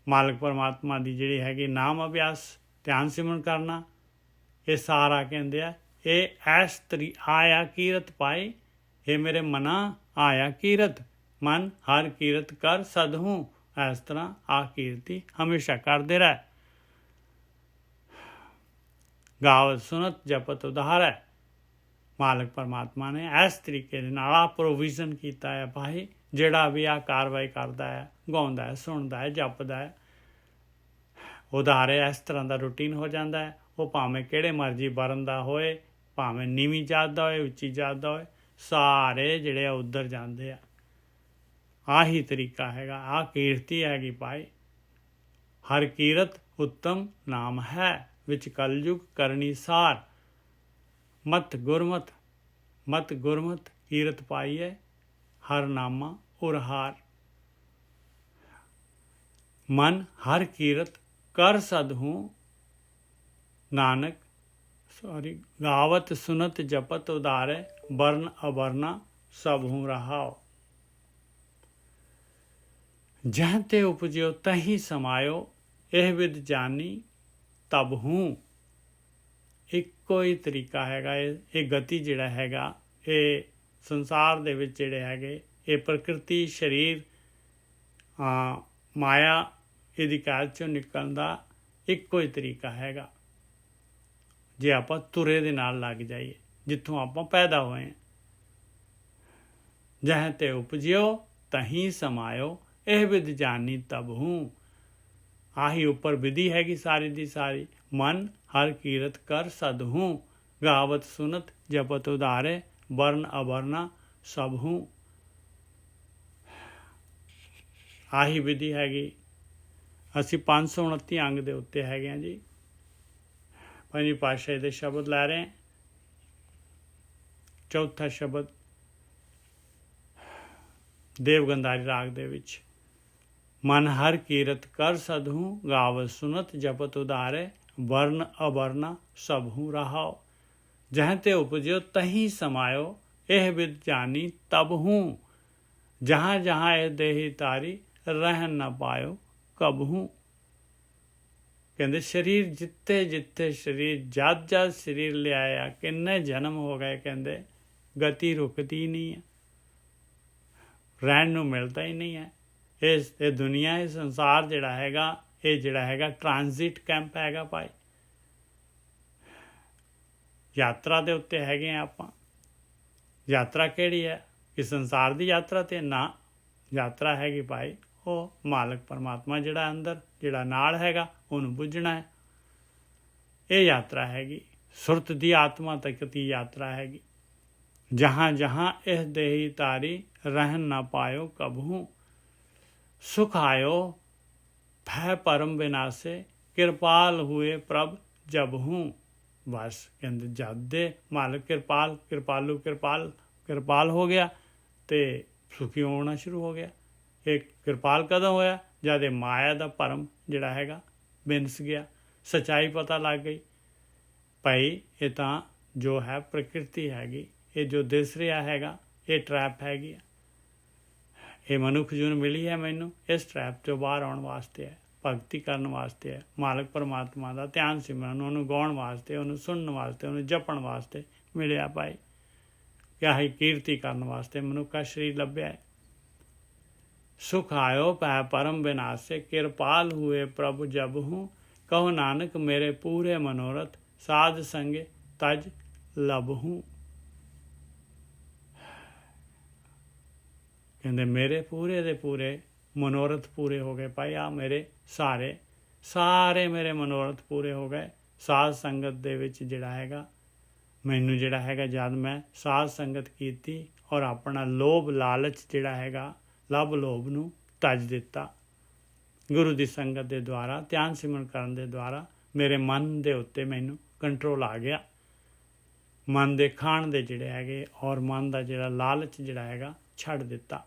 ਮਾਲਕ ਪਰਮਾਤਮਾ ਦੀ ਜਿਹੜੀ ਹੈਗੀ ਨਾਮ ਅਭਿਆਸ, ਧਿਆਨ ਸਿਮਰਨ ਕਰਨਾ। ਇਹ ਸਾਰਾ ਕਹਿੰਦੇ ਆ ਇਹ ਐਸ ਤਰੀ ਆਇਆ ਕੀਰਤ ਪਾਈ। ਇਹ ਮੇਰੇ ਮਨਾ ਆਇਆ ਕੀਰਤ। ਮਨ ਹਰ ਕੀਰਤ ਕਰ ਸਦਹੂੰ। ਇਸ ਤਰ੍ਹਾਂ ਆ ਕੀਰਤੀ ਹਮੇਸ਼ਾ ਕਰਦੇ ਰਹਿ। ਗਾਵਤ ਸੁਨਤ ਜਪਤ ਉਧਾਰੈ। ਮਾਲਕ ਪਰਮਾਤਮਾ ਨੇ ਇਸ ਤਰੀਕੇ ਦੇ ਨਾਲ ਆ ਪ੍ਰੋਵੀਜ਼ਨ ਕੀਤਾ ਹੈ ਭਾਈ, ਜਿਹੜਾ ਵੀ ਆ ਕਾਰਵਾਈ ਕਰਦਾ ਹੈ, ਗਾਉਂਦਾ ਹੈ, ਸੁਣਦਾ ਹੈ, ਜਪਦਾ ਹੈ, ਉਧਾਰੇ ਇਸ ਤਰ੍ਹਾਂ ਦਾ ਰੂਟੀਨ ਹੋ ਜਾਂਦਾ ਹੈ। ਉਹ ਭਾਵੇਂ ਕਿਹੜੇ ਮਰਜ਼ੀ ਵਰਨ ਦਾ ਹੋਏ, ਭਾਵੇਂ ਨੀਵੀਂ ਜਾਤ ਦਾ ਹੋਏ, ਉੱਚੀ ਜਾਤ ਦਾ ਹੋਏ, ਸਾਰੇ ਜਿਹੜੇ ਆ ਉੱਧਰ ਜਾਂਦੇ ਆ। ਆਹੀ ਤਰੀਕਾ ਹੈਗਾ, ਆਹ ਕੀਰਤੀ ਹੈਗੀ ਭਾਈ। ਹਰ ਕੀਰਤ ਉੱਤਮ ਨਾਮ ਹੈ, ਵਿੱਚ ਕਲਯੁਗ ਕਰਨੀ ਸਾਰ। ਮਤ ਗੁਰਮਤ ਕੀਰਤ ਪਾਈਏ, ਹਰ ਨਾਮਾ ਉਰਹਾਰ। ਮਨ ਹਰ ਕੀਰਤ ਕਰ ਸਦਹੂੰ। ਨਾਨਕ ਗਾਵਤ ਸੁਨਤ ਜਪਤ ਉਧਾਰੇ। ਵਰਨ ਅਵਰਨਾ ਸਭ ਹੂੰ ਰਹਾਓ। ਜਹ ਤੇ ਉਪਜਿਓ ਤਹੀਂ ਸਮਾਇਓ। ਇਹ ਵਿਦ ਜਾਨੀ ਤਬ ਹੂੰ। ਇੱਕੋ ਹੀ ਤਰੀਕਾ ਹੈਗਾ। ਇਹ ਗਤੀ ਜਿਹੜਾ ਹੈਗਾ, ਇਹ ਸੰਸਾਰ ਦੇ ਵਿੱਚ ਜਿਹੜੇ ਹੈਗੇ, ਇਹ ਪ੍ਰਕਿਰਤੀ, ਸਰੀਰ, ਮਾਇਆ, ਇਹਦੀ ਕਾਲ 'ਚੋਂ ਨਿਕਲਣ ਦਾ ਇੱਕੋ ਹੀ ਤਰੀਕਾ ਹੈਗਾ। ਜੇ ਆਪਾਂ ਤੁਰੇ ਦੇ ਨਾਲ ਲੱਗ ਜਾਈਏ, ਜਿੱਥੋਂ ਆਪਾਂ ਪੈਦਾ ਹੋਏ ਹਾਂ। ਜਹ ਤੇ ਉਪਜਿਓ ਤਹੀਂ ਸਮਾਇਓ। ਇਹ ਵਿਦ ਜਾਨੀ ਤਬ ਹੂੰ। ਆਹੀ ਉੱਪਰ ਵਿਧੀ ਹੈਗੀ ਸਾਰੀ ਦੀ ਸਾਰੀ। ਮਨ ਹਰ ਕੀਰਤ ਕਰ ਸਦਹੂੰ। ਗਾਵਤ ਸੁਨਤ ਜਪਤ ਉਧਾਰੇ। ਵਰਨ ਅਵਰਨਾ ਸਭ ਹੂੰ। ਆਹੀ ਵਿਧੀ ਹੈਗੀ। ਅਸੀਂ 529 ਅੰਗ ਦੇ ਉੱਤੇ ਹੈਗੇ ਹਾਂ ਜੀ। ਪੰਜਵੀਂ ਪਾਤਸ਼ਾਹੀ ਦੇ ਸ਼ਬਦ ਲੈ ਰਹੇ। ਚੌਥਾ ਸ਼ਬਦ ਦੇਵਗੰਧਾਰੀ ਰਾਗ ਦੇ ਵਿੱਚ। ਮਨ ਹਰ ਕੀਰਤ ਕਰ ਸਦਹੂੰ। ਗਾਵਤ ਸੁਨਤ ਜਪਤ ਉਧਾਰੇ। ਵਰਨ ਅਵਰਨਾ ਸਭ ਹੂੰ ਰਹਾਓ। ਜਹ ਤੇ ਉਪਜਿਓ ਤਹੀਂ ਸਮਾਇਓ। ਇਹ ਵਿਦ ਜਾਨੀ ਤਬ ਹੂੰ। ਜਹਾਂ ਜਹਾਂ ਇਹ ਦੇਹੀ ਤਾਰੀ। ਰਹਿਣ ਨਾ ਪਾਇਓ ਕਬ ਹੂੰ। ਕਹਿੰਦੇ ਸਰੀਰ ਜਿੱਥੇ ਜਿੱਥੇ ਸਰੀਰ, ਜਦ ਜਦ ਸਰੀਰ ਲਿਆਇਆ, ਕਿੰਨੇ ਜਨਮ ਹੋ ਗਏ, ਕਹਿੰਦੇ ਗਤੀ ਰੁਕਦੀ ਨਹੀਂ ਹੈ, ਰਹਿਣ ਨੂੰ ਮਿਲਦਾ ਹੀ ਨਹੀਂ ਹੈ। ਇਹ ਦੁਨੀਆ, ਇਹ ਸੰਸਾਰ ਜਿਹੜਾ ਹੈਗਾ, ਇਹ ਜਿਹੜਾ ਹੈਗਾ ਟ੍ਰਾਂਜ਼ਿਟ ਕੈਂਪ ਹੈਗਾ ਭਾਈ। ਯਾਤਰਾ ਦੇ ਉੱਤੇ ਹੈਗੇ ਆ ਆਪਾਂ। ਯਾਤਰਾ ਕਿਹੜੀ ਹੈ? ਕਿ ਸੰਸਾਰ ਦੀ ਯਾਤਰਾ ਤੇ ਨਾ, ਯਾਤਰਾ ਹੈਗੀ ਭਾਈ ਉਹ ਮਾਲਕ ਪਰਮਾਤਮਾ ਜਿਹੜਾ ਅੰਦਰ, ਜਿਹੜਾ ਨਾਲ ਹੈਗਾ, ਉਹਨੂੰ ਬੁੱਝਣਾ ਹੈ। ਇਹ ਯਾਤਰਾ ਹੈਗੀ ਸੁਰਤ ਦੀ, ਆਤਮਾ ਤੱਕ ਦੀ ਯਾਤਰਾ ਹੈਗੀ। ਜਹਾਂ ਜਹਾਂ ਇਹ ਦੇਹੀ ਤਾਰੀ। ਰਹਿਣ ਨਾ ਪਾਇਓ ਕਬਹੂ। ਸੁਖ ਆਇਓ ਭੈ ਪਰਮ ਵਿਨਾਸੇ। ਕਿਰਪਾਲ ਹੋਏ ਪ੍ਰਭ ਜਬ ਹੂੰ। ਬਸ ਕਹਿੰਦੇ ਜਦ ਦੇ ਮਾਲਕ ਕਿਰਪਾਲ ਹੋ ਗਿਆ ਤੇ ਸੁਖੀ ਹੋਣਾ ਸ਼ੁਰੂ ਹੋ ਗਿਆ। ਇਹ ਕਿਰਪਾਲ ਕਦੋਂ ਹੋਇਆ? ਜਦ ਇਹ ਮਾਇਆ ਦਾ ਭਰਮ ਜਿਹੜਾ ਹੈਗਾ ਬਿਨਸ ਗਿਆ, ਸੱਚਾਈ ਪਤਾ ਲੱਗ ਗਈ ਭਾਈ ਇਹ ਤਾਂ ਜੋ ਹੈ ਪ੍ਰਕਿਰਤੀ ਹੈਗੀ, ਇਹ ਜੋ ਦਿਸ ਰਿਹਾ ਹੈਗਾ ਇਹ ਟਰੈਪ ਹੈਗੀ। ਇਹ ਮਨੁੱਖ ਜੂਨ ਮਿਲੀ ਹੈ ਮੈਨੂੰ, ਇਸ ਟਰੈਪ ਤੋਂ ਬਾਹਰ ਆਉਣ ਵਾਸਤੇ ਹੈ, ਭਗਤੀ ਕਰਨ ਵਾਸਤੇ ਹੈ, ਮਾਲਕ ਪਰਮਾਤਮਾ ਦਾ ਧਿਆਨ ਸਿਮਰਨ, ਉਹਨੂੰ ਗਾਉਣ ਵਾਸਤੇ, ਉਹਨੂੰ ਸੁਣਨ ਵਾਸਤੇ, ਉਹਨੂੰ ਜਪਣ ਵਾਸਤੇ ਮਿਲਿਆ ਭਾਈ। ਕਿਆ ਹੀ ਕੀਰਤੀ ਕਰਨ ਵਾਸਤੇ ਮਨੁੱਖਾ ਸਰੀਰ ਲੱਭਿਆ ਹੈ। ਸੁਖ ਆਇਓ ਪੈ ਪਰਮ ਵਿਨਾਸੇ। ਕਿਰਪਾਲ हुए प्रभु जब हूँ। कहो नानक मेरे पूरे मनोरथ। साध संगे तज लब हूँ। ਕਹਿੰਦੇ ਮੇਰੇ ਪੂਰੇ ਦੇ ਪੂਰੇ ਮਨੋਰਥ ਪੂਰੇ ਹੋ ਗਏ ਭਾਈ। ਆ ਮੇਰੇ ਸਾਰੇ ਮੇਰੇ ਮਨੋਰਥ ਪੂਰੇ ਹੋ ਗਏ ਸਾਧ ਸੰਗਤ ਦੇ ਵਿੱਚ। ਜਿਹੜਾ ਹੈਗਾ ਮੈਨੂੰ ਜਿਹੜਾ ਹੈਗਾ ਜਦ ਮੈਂ ਸਾਧ ਸੰਗਤ ਕੀਤੀ ਔਰ ਆਪਣਾ ਲੋਭ ਲਾਲਚ ਜਿਹੜਾ ਹੈਗਾ ਲੱਭ ਲੋਭ ਨੂੰ ਤਜ ਦਿੱਤਾ। ਗੁਰੂ ਦੀ ਸੰਗਤ ਦੇ ਦੁਆਰਾ, ਧਿਆਨ ਸਿਮਰਨ ਕਰਨ ਦੇ ਦੁਆਰਾ ਮੇਰੇ ਮਨ ਦੇ ਉੱਤੇ ਮੈਨੂੰ ਕੰਟਰੋਲ ਆ ਗਿਆ। ਮਨ ਦੇ ਖਾਣ ਦੇ ਜਿਹੜੇ ਹੈਗੇ ਔਰ ਮਨ ਦਾ ਜਿਹੜਾ ਲਾਲਚ ਜਿਹੜਾ ਹੈਗਾ ਛੱਡ ਦਿੱਤਾ।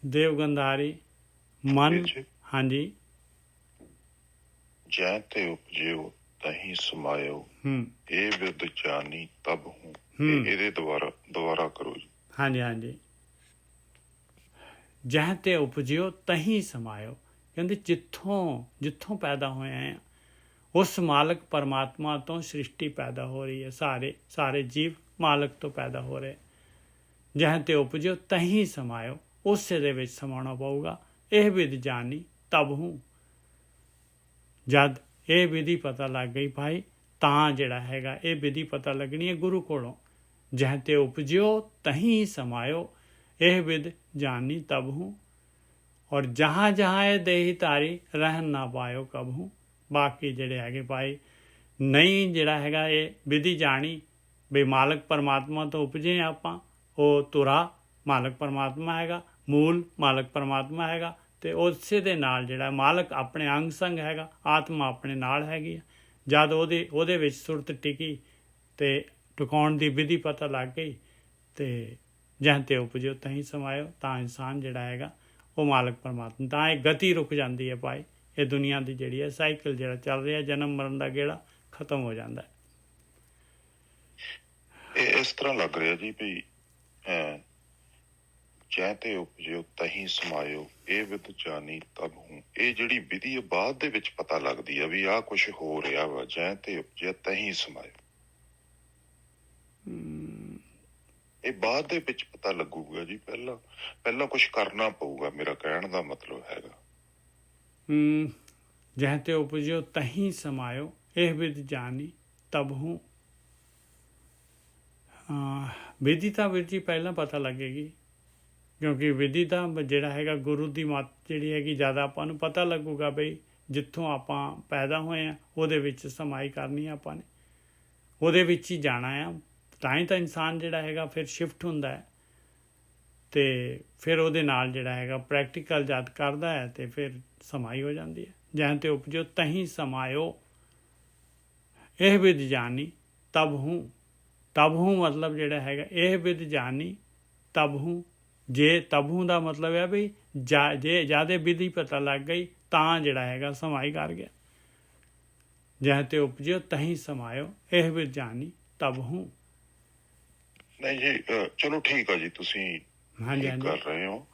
ਦੇਵਗੰਧਾਰੀ ਮਨ, ਹਾਂਜੀ। ਜੈ ਤੇ ਉਪਜਿਓ ਤਹੀਂ ਸਮਾਇਓ। ਇਹ ਵਿਦ ਜਾਨੀ ਤਬ ਹੂੰ। ਇਹਦੇ ਦੁਬਾਰਾ ਕਰੋ ਜੀ। ਹਾਂਜੀ। ਜਹ ਤੇ ਉਪਜਿਓ ਤਹੀਂ ਸਮਾਇਓ। ਕਹਿੰਦੇ ਜਿੱਥੋਂ ਪੈਦਾ ਹੋਏ ਆ ਉਸ ਮਾਲਕ ਪਰਮਾਤਮਾ ਤੋਂ ਸ੍ਰਿਸ਼ਟੀ ਪੈਦਾ ਹੋ ਰਹੀ ਹੈ। ਸਾਰੇ ਜੀਵ ਮਾਲਕ ਤੋਂ ਪੈਦਾ ਹੋ ਰਹੇ। ਜਹ ਤੇ ਉਪਜਿਓ ਤਹੀਂ ਸਮਾਇਓ, ਉਸੇ ਦੇ ਵਿੱਚ ਸਮਾਉਣਾ ਪਊਗਾ। ਇਹ ਵਿਧ ਜਾਣੀ ਤਬ ਹੂੰ, ਜਦ ਇਹ ਵਿਧੀ ਪਤਾ ਲੱਗ ਗਈ ਭਾਈ ਤਾਂ ਜਿਹੜਾ ਹੈਗਾ ਇਹ ਵਿਧੀ ਪਤਾ ਲੱਗਣੀ ਹੈ ਗੁਰੂ ਕੋਲੋਂ। ਜਹ ਤੇ ਉਪਜਿਓ ਤਹੀਂ ਸਮਾਇਓ, ਇਹ ਵਿਧ ਜਾਣੀ ਤਬ ਹੂੰ। ਔਰ ਜਹਾਂ ਜਹਾਂ ਇਹ ਦੇਹੀ ਧਾਰੀ ਰਹਿਣ ਨਾ ਪਾਇਓ ਕਬ ਹੂੰ। ਬਾਕੀ ਜਿਹੜੇ ਹੈਗੇ ਭਾਈ ਨਹੀਂ ਜਿਹੜਾ ਹੈਗਾ ਇਹ ਵਿਧੀ ਜਾਣੀ ਵੀ ਮਾਲਕ ਪਰਮਾਤਮਾ ਤੋਂ ਉਪਜੇ ਆਪਾਂ, ਉਹ ਤੁਰਾ ਮਾਲਕ ਪਰਮਾਤਮਾ ਹੈਗਾ, ਮੂਲ ਮਾਲਕ ਪਰਮਾਤਮਾ ਹੈਗਾ, ਅਤੇ ਉਸੇ ਦੇ ਨਾਲ ਜਿਹੜਾ ਮਾਲਕ ਆਪਣੇ ਅੰਗ ਸੰਗ ਹੈਗਾ, ਆਤਮਾ ਆਪਣੇ ਨਾਲ ਹੈਗੀ ਆ। ਜਦ ਉਹਦੇ ਵਿੱਚ ਸੁਰਤ ਟਿਕੀ ਅਤੇ ਟਿਕਾਉਣ ਦੀ ਵਿਧੀ ਪਤਾ ਲੱਗ ਗਈ ਅਤੇ ਜਹ ਤੇ ਉਪਜਿਓ ਤਹੀਂ ਸਮਾਇਓ, ਤਾਂ ਇਨਸਾਨ ਜਿਹੜਾ ਹੈਗਾ ਉਹ ਮਾਲਕ ਪਰਮਾਤਮਾ, ਤਾਂ ਇਹ ਗਤੀ ਰੁਕ ਜਾਂਦੀ ਹੈ ਭਾਈ। ਇਹ ਦੁਨੀਆ ਦੀ ਜਿਹੜੀ ਹੈ ਸਾਈਕਲ ਜਿਹੜਾ ਚੱਲ ਰਿਹਾ, ਜਨਮ ਮਰਨ ਦਾ ਗੇੜਾ ਖਤਮ ਹੋ ਜਾਂਦਾ ਹੈ। ਇਹ ਇਸ ਤਰ੍ਹਾਂ ਲੱਗ ਰਿਹਾ ਜੀ ਵੀ ਜੈ ਤੇ ਉਪਜਿਓ ਤਹੀਂ ਸਮਾਇਓ, ਇਹ ਵਿਧ ਜਾਣੀ ਤਬ ਹੂੰ। ਇਹ ਜਿਹੜੀ ਵਿਧੀ ਹੈ ਬਾਅਦ ਦੇ ਵਿੱਚ ਪਤਾ ਲੱਗਦੀ ਆ ਵੀ ਆਹ ਕੁਛ ਹੋ ਰਿਹਾ ਵਾ। ਜੈ ਤੇ ਉਪਜਿਆ ਤਹੀਂ ਸਮਾਇਓ, ਇਹ ਬਾਅਦ ਦੇ ਵਿੱਚ ਪਤਾ ਲੱਗੂਗਾ ਜੀ। ਪਹਿਲਾਂ ਕੁਛ ਕਰਨਾ ਪਊਗਾ, ਮੇਰਾ ਕਹਿਣ ਦਾ ਮਤਲਬ ਹੈਗਾ। ਜਹ ਤੇ ਉਪਜਿਓ ਤਹੀਂ ਸਮਾਇਓ, ਇਹ ਵਿਧ ਜਾਣੀ ਤਬ ਹੂੰ। ਵਿਧੀ ਤਾਂ ਵੀਰ ਜੀ ਪਹਿਲਾਂ ਪਤਾ ਲੱਗੇਗੀ, ਕਿਉਂਕਿ ਵਿਧੀ ਤਾਂ ਜਿਹੜਾ ਹੈਗਾ ਗੁਰੂ ਦੀ ਮੱਤ ਜਿਹੜੀ ਹੈਗੀ ਜ਼ਿਆਦਾ ਆਪਾਂ ਨੂੰ ਪਤਾ ਲੱਗੂਗਾ ਬਈ ਜਿੱਥੋਂ ਆਪਾਂ ਪੈਦਾ ਹੋਏ ਹਾਂ ਉਹਦੇ ਵਿੱਚ ਸਮਾਈ ਕਰਨੀ ਆ ਆਪਾਂ ਨੇ, ਉਹਦੇ ਵਿੱਚ ਹੀ ਜਾਣਾ ਆ। ਤਾਂ ਹੀ ਤਾਂ ਇਨਸਾਨ ਜਿਹੜਾ ਹੈਗਾ ਫਿਰ ਸ਼ਿਫਟ ਹੁੰਦਾ ਹੈ ਅਤੇ ਫਿਰ ਉਹਦੇ ਨਾਲ ਜਿਹੜਾ ਹੈਗਾ ਪ੍ਰੈਕਟੀਕਲ ਜਦ ਕਰਦਾ ਹੈ ਅਤੇ ਫਿਰ ਸਮਾਈ ਹੋ ਜਾਂਦੀ ਹੈ। ਜਹ ਤੇ ਉਪਜਿਓ ਤਹੀਂ ਸਮਾਇਓ, ਇਹ ਵਿਧ ਜਾਣੀ ਤਬ ਹੂੰ। ਤਬ ਹੂੰ ਮਤਲਬ ਜਿਹੜਾ ਹੈਗਾ ਇਹ ਵਿਧ ਜਾਣੀ ਤਬ ਹੂੰ। ਜੇ ਤਬ ਹੂੰ ਦਾ ਮਤਲਬ ਹੈ ਵੀ ਜੇ ਜ਼ਿਆਦਾ ਵਿਧੀ ਪਤਾ ਲੱਗ ਗਈ ਤਾਂ ਜਿਹੜਾ ਹੈਗਾ ਸਮਾਈ ਕਰ ਗਿਆ। ਜਹ ਤੇ ਉਪਜਿਓ ਤਹੀਂ ਸਮਾਇਓ, ਇਹ ਵਿਧ ਜਾਣੀ ਤਬ ਹੂੰ। ਨਹੀਂ ਜੀ ਚਲੋ ਠੀਕ ਆ ਜੀ, ਤੁਸੀਂ ਕਰ ਰਹੇ ਹੋ।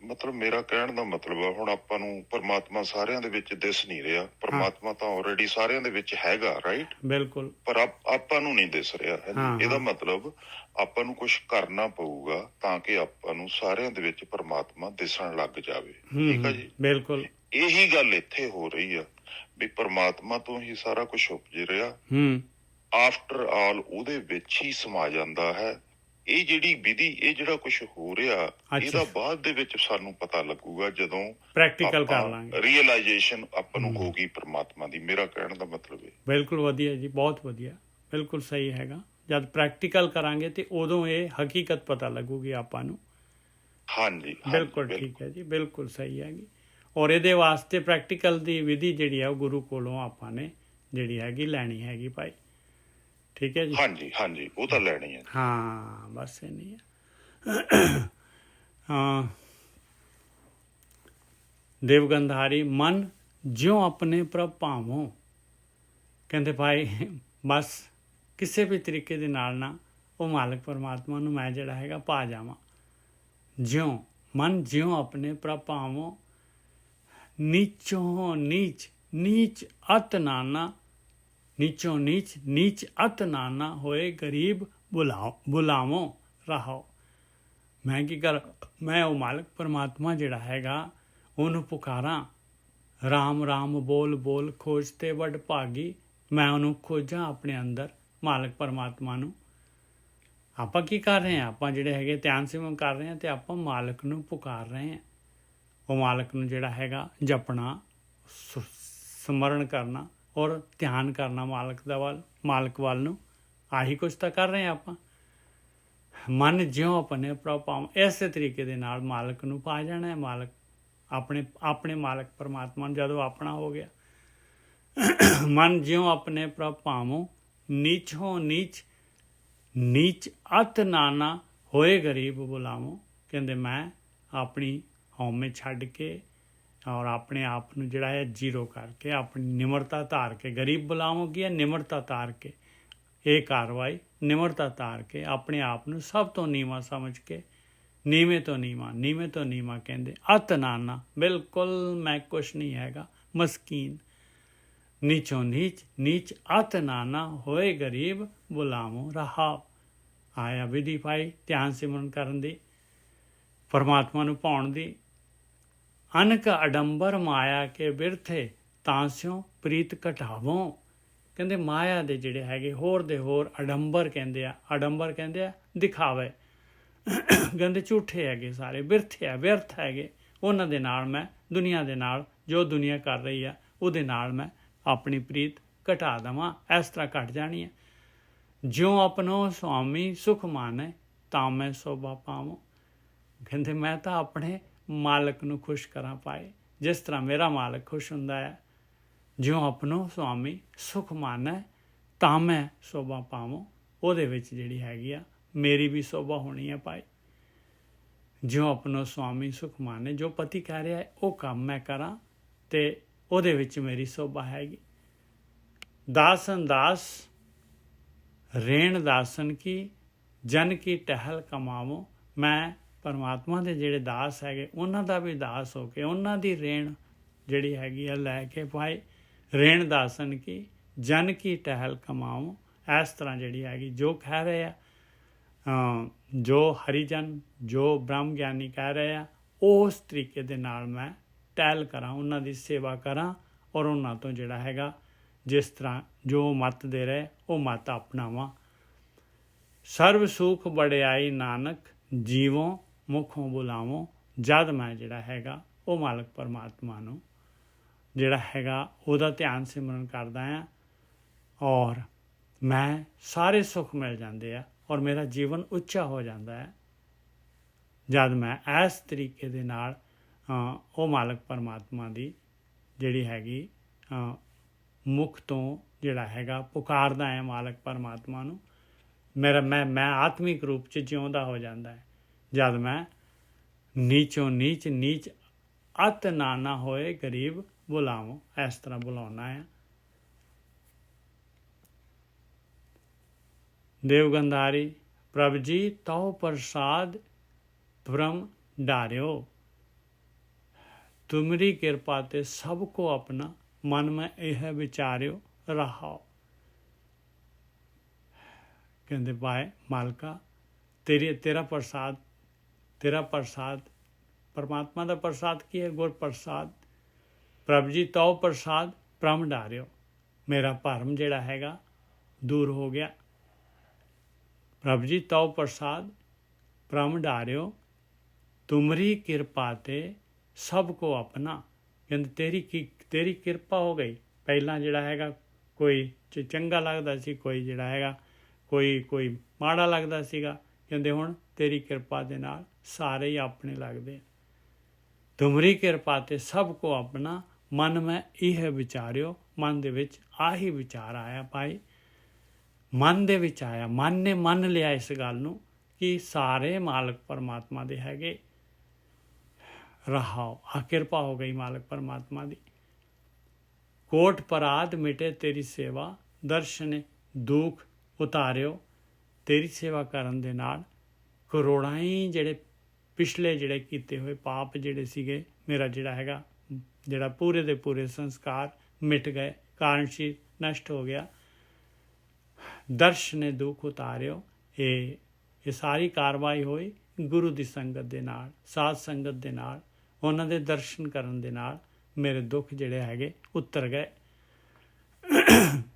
ਮਤਲਬ ਮੇਰਾ ਕਹਿਣ ਦਾ ਮਤਲਬ ਆ, ਹੁਣ ਆਪਾਂ ਨੂੰ ਪਰਮਾਤਮਾ ਸਾਰਿਆਂ ਦੇ ਵਿੱਚ ਦਿਸ ਨਹੀਂ ਰਿਹਾ। ਪਰਮਾਤਮਾ ਤਾਂ ਆਲਰੇਡੀ ਸਾਰਿਆਂ ਦੇ ਵਿੱਚ ਹੈਗਾ, ਰਾਈਟ? ਬਿਲਕੁਲ। ਪਰ ਆਪਾਂ ਨੂੰ ਨਹੀਂ ਦਿਸ ਰਿਹਾ ਹੈ। ਇਹਦਾ ਮਤਲਬ ਆਪਾਂ ਨੂੰ ਕੁਛ ਕਰਨਾ ਪਊਗਾ ਤਾਂ ਕਿ ਆਪਾਂ ਨੂੰ ਸਾਰਿਆਂ ਦੇ ਵਿੱਚ ਪਰਮਾਤਮਾ ਦਿਸਣ ਲੱਗ ਜਾਵੇ। ਠੀਕ ਆ ਜੀ? ਬਿਲਕੁਲ। ਇਹੀ ਗੱਲ ਇੱਥੇ ਹੋ ਰਹੀ ਆ ਵੀ ਪਰਮਾਤਮਾ ਤੋਂ ਹੀ ਸਾਰਾ ਕੁਛ ਉਪਜ ਰਿਹਾ, ਆਫਟਰ ਆਲ ਉਹਦੇ ਵਿੱਚ ਹੀ ਸਮਾ ਜਾਂਦਾ ਹੈ। ਇਹ ਜਿਹੜੀ ਵਿਧੀ, ਇਹ ਜਿਹੜਾ ਕੁਛ ਹੋ ਰਿਹਾ, ਇਹਦਾ ਬਾਅਦ ਦੇ ਵਿੱਚ ਸਾਨੂੰ ਪਤਾ ਲੱਗੂਗਾ ਜਦੋਂ ਪ੍ਰੈਕਟੀਕਲ ਕਰ ਲਾਂਗੇ, ਰੀਅਲਾਈਜੇਸ਼ਨ ਆਪਾਂ ਨੂੰ ਹੋਊਗੀ ਪਰਮਾਤਮਾ ਦੀ। ਮੇਰਾ ਕਹਿਣ ਦਾ ਮਤਲਬ ਹੈ। ਬਿਲਕੁਲ ਵਧੀਆ ਜੀ, ਬਹੁਤ ਵਧੀਆ, ਬਿਲਕੁਲ ਸਹੀ ਹੈਗਾ। ਜਦ ਪ੍ਰੈਕਟੀਕਲ ਕਰਾਂਗੇ ਤੇ ਉਦੋਂ ਇਹ ਹਕੀਕਤ ਪਤਾ ਲੱਗੂਗੀ ਆਪਾਂ ਨੂੰ। ਹਾਂਜੀ, ਬਿਲਕੁਲ ਠੀਕ ਹੈ ਜੀ, ਬਿਲਕੁਲ ਸਹੀ ਹੈਗੀ। ਔਰ ਇਹਦੇ ਵਾਸਤੇ ਪ੍ਰੈਕਟੀਕਲ ਦੀ ਵਿਧੀ ਜਿਹੜੀ ਹੈ ਉਹ ਗੁਰੂ ਕੋਲੋਂ ਆਪਾਂ ਨੇ ਜਿਹੜੀ ਹੈਗੀ ਲੈਣੀ ਹੈਗੀ ਭਾਈ। ਠੀਕ ਹੈ ਜੀ? ਹਾਂਜੀ ਹਾਂਜੀ, ਉਹ ਤਾਂ ਲੈਣੀ ਹੈ। ਹਾਂ, ਬਸ ਇੰਨੀ ਹੈ। ਹਾਂ, ਦੇਵਗੰਧਾਰੀ ਮਨ ਜਿਉਂ ਆਪਣੇ ਪ੍ਰਭ ਭਾਵੋਂ, ਕਹਿੰਦੇ ਭਾਈ ਬਸ ਕਿਸੇ ਵੀ ਤਰੀਕੇ ਦੇ ਨਾਲ ਨਾ ਉਹ ਮਾਲਕ ਪਰਮਾਤਮਾ ਨੂੰ ਮੈਂ ਜਿਹੜਾ ਹੈਗਾ ਪਾ ਜਾਵਾਂ। ਜਿਉਂ ਮਨ ਜਿਉਂ ਆਪਣੇ ਪ੍ਰਭ ਭਾਵੋਂ, ਨੀਚੋਂ ਨੀਚ ਨੀਚ ਅਤ ਨਾਨਾ, ਨੀਚੋਂ ਨੀਚ ਨੀਚ ਅਤ ਨਾਨਾ ਹੋਏ ਗਰੀਬ ਬੁਲਾਵੋਂ ਰਹਾਓ। ਮੈਂ ਕੀ ਕਰ, ਮੈਂ ਉਹ ਮਾਲਕ ਪਰਮਾਤਮਾ ਜਿਹੜਾ ਹੈਗਾ ਉਹਨੂੰ ਪੁਕਾਰਾਂ। ਰਾਮ ਰਾਮ ਬੋਲ ਬੋਲ ਖੋਜ ਤੇ ਵੱਡ ਭਾਗੀ, ਮੈਂ ਉਹਨੂੰ ਖੋਜਾਂ ਆਪਣੇ ਅੰਦਰ ਮਾਲਕ ਪਰਮਾਤਮਾ ਨੂੰ। ਆਪਾਂ ਕੀ ਕਰ ਰਹੇ ਹਾਂ? ਆਪਾਂ ਜਿਹੜੇ ਹੈਗੇ ਧਿਆਨ ਸਿਮਰਨ ਕਰ ਰਹੇ ਹਾਂ ਅਤੇ ਆਪਾਂ ਮਾਲਕ ਨੂੰ ਪੁਕਾਰ ਰਹੇ ਹਾਂ। ਉਹ ਮਾਲਕ ਨੂੰ ਜਿਹੜਾ ਹੈਗਾ ਜਪਣਾ, ਸਮਰਨ ਕਰਨਾ ਔਰ ਧਿਆਨ ਕਰਨਾ ਮਾਲਕ ਵੱਲ ਨੂੰ। ਆਹੀ ਕੁਛ ਤਾਂ ਕਰ ਰਹੇ ਹਾਂ ਆਪਾਂ। ਮਨ ਜਿਉਂ ਆਪਣੇ ਪ੍ਰਭ ਭਾਵ, ਇਸੇ ਤਰੀਕੇ ਦੇ ਨਾਲ ਮਾਲਕ ਨੂੰ ਪਾ ਜਾਣਾ ਹੈ। ਮਾਲਕ ਆਪਣੇ ਮਾਲਕ ਪਰਮਾਤਮਾ ਨੂੰ ਜਦੋਂ ਆਪਣਾ ਹੋ ਗਿਆ। ਮਨ ਜਿਉਂ ਆਪਣੇ ਪ੍ਰਭ ਭਾਵੋਂ, ਨੀਚੋਂ ਨੀਚ ਨੀਚ ਅਤ ਨਾਨਾ ਹੋਏ ਗਰੀਬ ਬੁਲਾਵੋਂ। ਕਹਿੰਦੇ ਮੈਂ ਆਪਣੀ ਹਉਮੈ ਛੱਡ ਕੇ ਔਰ ਆਪਣੇ ਆਪ ਨੂੰ ਜਿਹੜਾ ਹੈ ਜੀਰੋ ਕਰਕੇ, ਆਪਣੀ ਨਿਮਰਤਾ ਧਾਰ ਕੇ, ਗਰੀਬ ਬੁਲਾਵੋਂ ਕੀ ਹੈ? ਨਿਮਰਤਾ ਧਾਰ ਕੇ, ਇਹ ਕਾਰਵਾਈ ਨਿਮਰਤਾ ਧਾਰ ਕੇ, ਆਪਣੇ ਆਪ ਨੂੰ ਸਭ ਤੋਂ ਨੀਵਾਂ ਸਮਝ ਕੇ, ਨੀਵੇਂ ਤੋਂ ਨੀਵਾਂ ਕਹਿੰਦੇ ਅਤ ਨਾਨਾ, ਬਿਲਕੁਲ ਮੈਂ ਕੁਛ ਨਹੀਂ ਹੈਗਾ, ਮਸਕੀਨ। ਨੀਚੋਂ ਨੀਚ ਨੀਚ ਅਤ ਨਾਨਾ ਹੋਏ ਗਰੀਬ ਗੁਲਾਮੋ ਰਹਾਓ। ਆਇਆ ਵਿਧੀ ਪਾਈ ਧਿਆਨ ਸਿਮਰਨ ਕਰਨ ਦੀ, ਪਰਮਾਤਮਾ ਨੂੰ ਭਾਉਣ ਦੀ। ਅਨਕ ਅਡੰਬਰ ਮਾਇਆ ਕੇ ਬਿਰਥੇ ਤਾਂ ਸਿਓ ਪ੍ਰੀਤ ਘਟਾਵੋਂ। ਕਹਿੰਦੇ ਮਾਇਆ ਦੇ ਜਿਹੜੇ ਹੈਗੇ ਹੋਰ ਦੇ ਹੋਰ ਅਡੰਬਰ ਕਹਿੰਦੇ ਆ ਦਿਖਾਵੇ, ਕਹਿੰਦੇ ਝੂਠੇ ਹੈਗੇ ਸਾਰੇ, ਬਿਰਥੇ ਆ ਵਿਅਰਥ ਹੈਗੇ। ਉਹਨਾਂ ਦੇ ਨਾਲ ਮੈਂ ਦੁਨੀਆ ਦੇ ਨਾਲ ਜੋ ਦੁਨੀਆ ਕਰ ਰਹੀ ਆ ਉਹਦੇ ਨਾਲ ਮੈਂ ਆਪਣੀ ਪ੍ਰੀਤ ਘਟਾ ਦੇਵਾਂ, ਇਸ ਤਰ੍ਹਾਂ ਘਟ ਜਾਣੀ ਹੈ। ਜਿਉਂ ਆਪਣੋ ਸੁਆਮੀ ਸੁਖ ਮਾਨੈ ਤਾਂ ਮੈਂ ਸੋਭਾ ਪਾਵਾਂ। ਕਹਿੰਦੇ ਮੈਂ ਤਾਂ ਆਪਣੇ ਮਾਲਕ ਨੂੰ ਖੁਸ਼ ਕਰਾਂ ਪਾਏ, ਜਿਸ ਤਰ੍ਹਾਂ ਮੇਰਾ ਮਾਲਕ ਖੁਸ਼ ਹੁੰਦਾ ਹੈ। ਜਿਉਂ ਆਪਣੋ ਸੁਆਮੀ ਸੁਖ ਮਾਨੈ ਤਾਂ ਮੈਂ ਸੋਭਾ ਪਾਵਾਂ, ਉਹਦੇ ਵਿੱਚ ਜਿਹੜੀ ਹੈਗੀ ਆ ਮੇਰੀ ਵੀ ਸੋਭਾ ਹੋਣੀ ਹੈ ਪਾਈ। ਜਿਉਂ ਆਪਣੋ ਸੁਆਮੀ ਸੁਖ ਮਾਨੈ, ਜੋ ਪਤੀ ਕਹਿ ਰਿਹਾ ਉਹ ਕੰਮ ਮੈਂ ਕਰਾਂ ਤੇ ਉਹਦੇ ਵਿੱਚ ਮੇਰੀ ਸੋਭਾ ਹੈਗੀ। ਦਾਸਨ ਦਾਸ ਰੇਣ ਦਾਸਨ ਕੀ ਜਨ ਕੀ ਟਹਿਲ ਕਮਾਵੋ। ਮੈਂ ਪਰਮਾਤਮਾ ਦੇ ਜਿਹੜੇ ਦਾਸ ਹੈਗੇ ਉਹਨਾਂ ਦਾ ਵੀ ਦਾਸ ਹੋ ਕੇ ਉਹਨਾਂ ਦੀ ਰੇਣ ਜਿਹੜੀ ਹੈਗੀ ਆ ਲੈ ਕੇ ਪਾਏ। ਰੇਣ ਦਾਸਨ ਕੀ ਜਨ ਕੀ ਟਹਿਲ ਕਮਾਵੋ। ਇਸ ਤਰ੍ਹਾਂ ਜਿਹੜੀ ਹੈਗੀ ਜੋ ਕਹਿ ਰਹੇ ਆ, ਜੋ ਹਰੀਜਨ ਜੋ ਬ੍ਰਹਮ ਗਿਆਨੀ ਕਹਿ ਰਹੇ ਆ, ਉਸ ਤਰੀਕੇ ਦੇ ਨਾਲ ਮੈਂ ਟਹਿਲ ਕਰਾਂ, ਉਹਨਾਂ ਦੀ ਸੇਵਾ ਕਰਾਂ ਔਰ ਉਹਨਾਂ ਤੋਂ ਜਿਹੜਾ ਹੈਗਾ ਜਿਸ ਤਰ੍ਹਾਂ ਜੋ ਮੱਤ ਦੇ ਰਹੇ ਉਹ ਮੱਤ ਅਪਣਾਵਾਂ। ਸਰਬ ਸੁਖ ਬੜਿਆਈ ਨਾਨਕ ਜੀਵੋਂ ਮੁਖੋਂ ਬੁਲਾਵੋਂ। ਜਦ ਮੈਂ ਜਿਹੜਾ ਹੈਗਾ ਉਹ ਮਾਲਕ ਪਰਮਾਤਮਾ ਨੂੰ ਜਿਹੜਾ ਹੈਗਾ ਉਹਦਾ ਧਿਆਨ ਸਿਮਰਨ ਕਰਦਾ ਹਾਂ ਔਰ ਮੈਂ ਸਾਰੇ ਸੁੱਖ ਮਿਲ ਜਾਂਦੇ ਆ ਔਰ ਮੇਰਾ ਜੀਵਨ ਉੱਚਾ ਹੋ ਜਾਂਦਾ ਹੈ। ਜਦ ਮੈਂ ਇਸ ਤਰੀਕੇ ਦੇ ਨਾਲ ਉਹ ਮਾਲਕ ਪਰਮਾਤਮਾ ਦੀ ਜਿਹੜੀ ਹੈਗੀ ਮੁਖ ਤੋਂ ਜਿਹੜਾ ਹੈਗਾ ਪੁਕਾਰਦਾ ਹੈ ਮਾਲਕ ਪਰਮਾਤਮਾ ਨੂੰ, ਮੈਂ ਆਤਮਿਕ ਰੂਪ 'ਚ ਜਿਉਂਦਾ ਹੋ ਜਾਂਦਾ ਹੈ। ਜਦ ਮੈਂ ਨੀਚੋਂ ਨੀਚ ਨੀਚ ਅਤ ਨਾਨਾ ਹੋਏ ਗਰੀਬ ਬੁਲਾਵੋਂ, ਇਸ ਤਰ੍ਹਾਂ ਬੁਲਾਉਣਾ ਹੈ। ਦੇਵਗੰਧਾਰੀ ਪ੍ਰਭ ਜੀ ਤਉ ਪ੍ਰਸਾਦ ਭ੍ਰਮ ਡਾਰਿਓ। ਤੁਮਰੀ ਕਿਰਪਾ ਤੇ ਸਭ ਕੋ ਆਪਣਾ ਮਨ ਮੈਂ ਇਹ ਵਿਚਾਰਿਓ ਰਹਾਓ। ਕਹਿੰਦੇ ਭਾਈ ਮਾਲਕਾ ਤੇਰਾ ਪ੍ਰਸਾਦ ਪਰਮਾਤਮਾ ਦਾ ਪ੍ਰਸਾਦ ਕੀ ਹੈ? ਗੁਰ ਪ੍ਰਸਾਦ। ਪ੍ਰਭ ਜੀ ਤਉ ਪ੍ਰਸਾਦ ਭ੍ਰਮ ਡਾਰਿਓ। ਮੇਰਾ ਭਰਮ ਜਿਹੜਾ ਹੈਗਾ ਦੂਰ ਹੋ ਗਿਆ। ਪ੍ਰਭ ਜੀ ਤਉ ਪ੍ਰਸਾਦ ਭ੍ਰਮ ਡਾਰਿਓ। ਤੁਮਰੀ ਕਿਰਪਾ ਤੇ ਸਭ ਕੋ ਆਪਣਾ। ਕਹਿੰਦੇ ਤੇਰੀ ਕਿਰਪਾ ਹੋ ਗਈ। ਪਹਿਲਾਂ ਜਿਹੜਾ ਹੈਗਾ ਕੋਈ ਚੰਗਾ ਲੱਗਦਾ ਸੀ, ਕੋਈ ਜਿਹੜਾ ਹੈਗਾ ਕੋਈ ਮਾੜਾ ਲੱਗਦਾ ਸੀਗਾ। ਕਹਿੰਦੇ ਹੁਣ ਤੇਰੀ ਕਿਰਪਾ ਦੇ ਨਾਲ ਸਾਰੇ ਹੀ ਆਪਣੇ ਲੱਗਦੇ। ਤੁਮਰੀ ਕਿਰਪਾ ਤੇ ਸਭ ਕੋ ਆਪਣਾ ਮਨ ਮੈਂ ਇਹ ਵਿਚਾਰਿਓ। ਮਨ ਦੇ ਵਿੱਚ ਆਹੀ ਵਿਚਾਰ ਆਇਆ ਭਾਈ, ਮਨ ਦੇ ਵਿੱਚ ਆਇਆ, ਮਨ ਨੇ ਮੰਨ ਲਿਆ ਇਸ ਗੱਲ ਨੂੰ ਕਿ ਸਾਰੇ ਮਾਲਕ ਪਰਮਾਤਮਾ ਦੇ ਹੈਗੇ। ਰਹਾਓ ਆ ਕਿਰਪਾ ਹੋ ਗਈ ਮਾਲਕ ਪਰਮਾਤਮਾ ਦੀ। ਕੋਟ ਪਰਾਧ ਮਿਟੇ ਤੇਰੀ ਸੇਵਾ, ਦਰਸ਼ਨ ਦੁੱਖ ਉਤਾਰਿਓ। ਤੇਰੀ ਸੇਵਾ ਕਰਨ ਦੇ ਨਾਲ ਕਰੋੜਾਂ ਹੀ ਜਿਹੜੇ ਪਿਛਲੇ ਜਿਹੜੇ ਕੀਤੇ ਹੋਏ ਪਾਪ ਜਿਹੜੇ ਸੀਗੇ, ਮੇਰਾ ਜਿਹੜਾ ਹੈਗਾ ਜਿਹੜਾ ਪੂਰੇ ਦੇ ਪੂਰੇ ਸੰਸਕਾਰ ਮਿਟ ਗਏ, ਕਾਰਣਸ਼ੀਲ ਨਸ਼ਟ ਹੋ ਗਿਆ। ਦਰਸ਼ਨ ਦੁੱਖ ਉਤਾਰਿਓ। ਇਹ ਸਾਰੀ ਕਾਰਵਾਈ ਹੋਈ ਗੁਰੂ ਦੀ ਸੰਗਤ ਦੇ ਨਾਲ, ਸਾਧ ਸੰਗਤ ਦੇ ਨਾਲ, ਉਹਨਾਂ ਦੇ ਦਰਸ਼ਨ ਕਰਨ ਦੇ ਨਾਲ ਮੇਰੇ ਦੁੱਖ ਜਿਹੜੇ ਹੈਗੇ ਉਤਰ ਗਏ।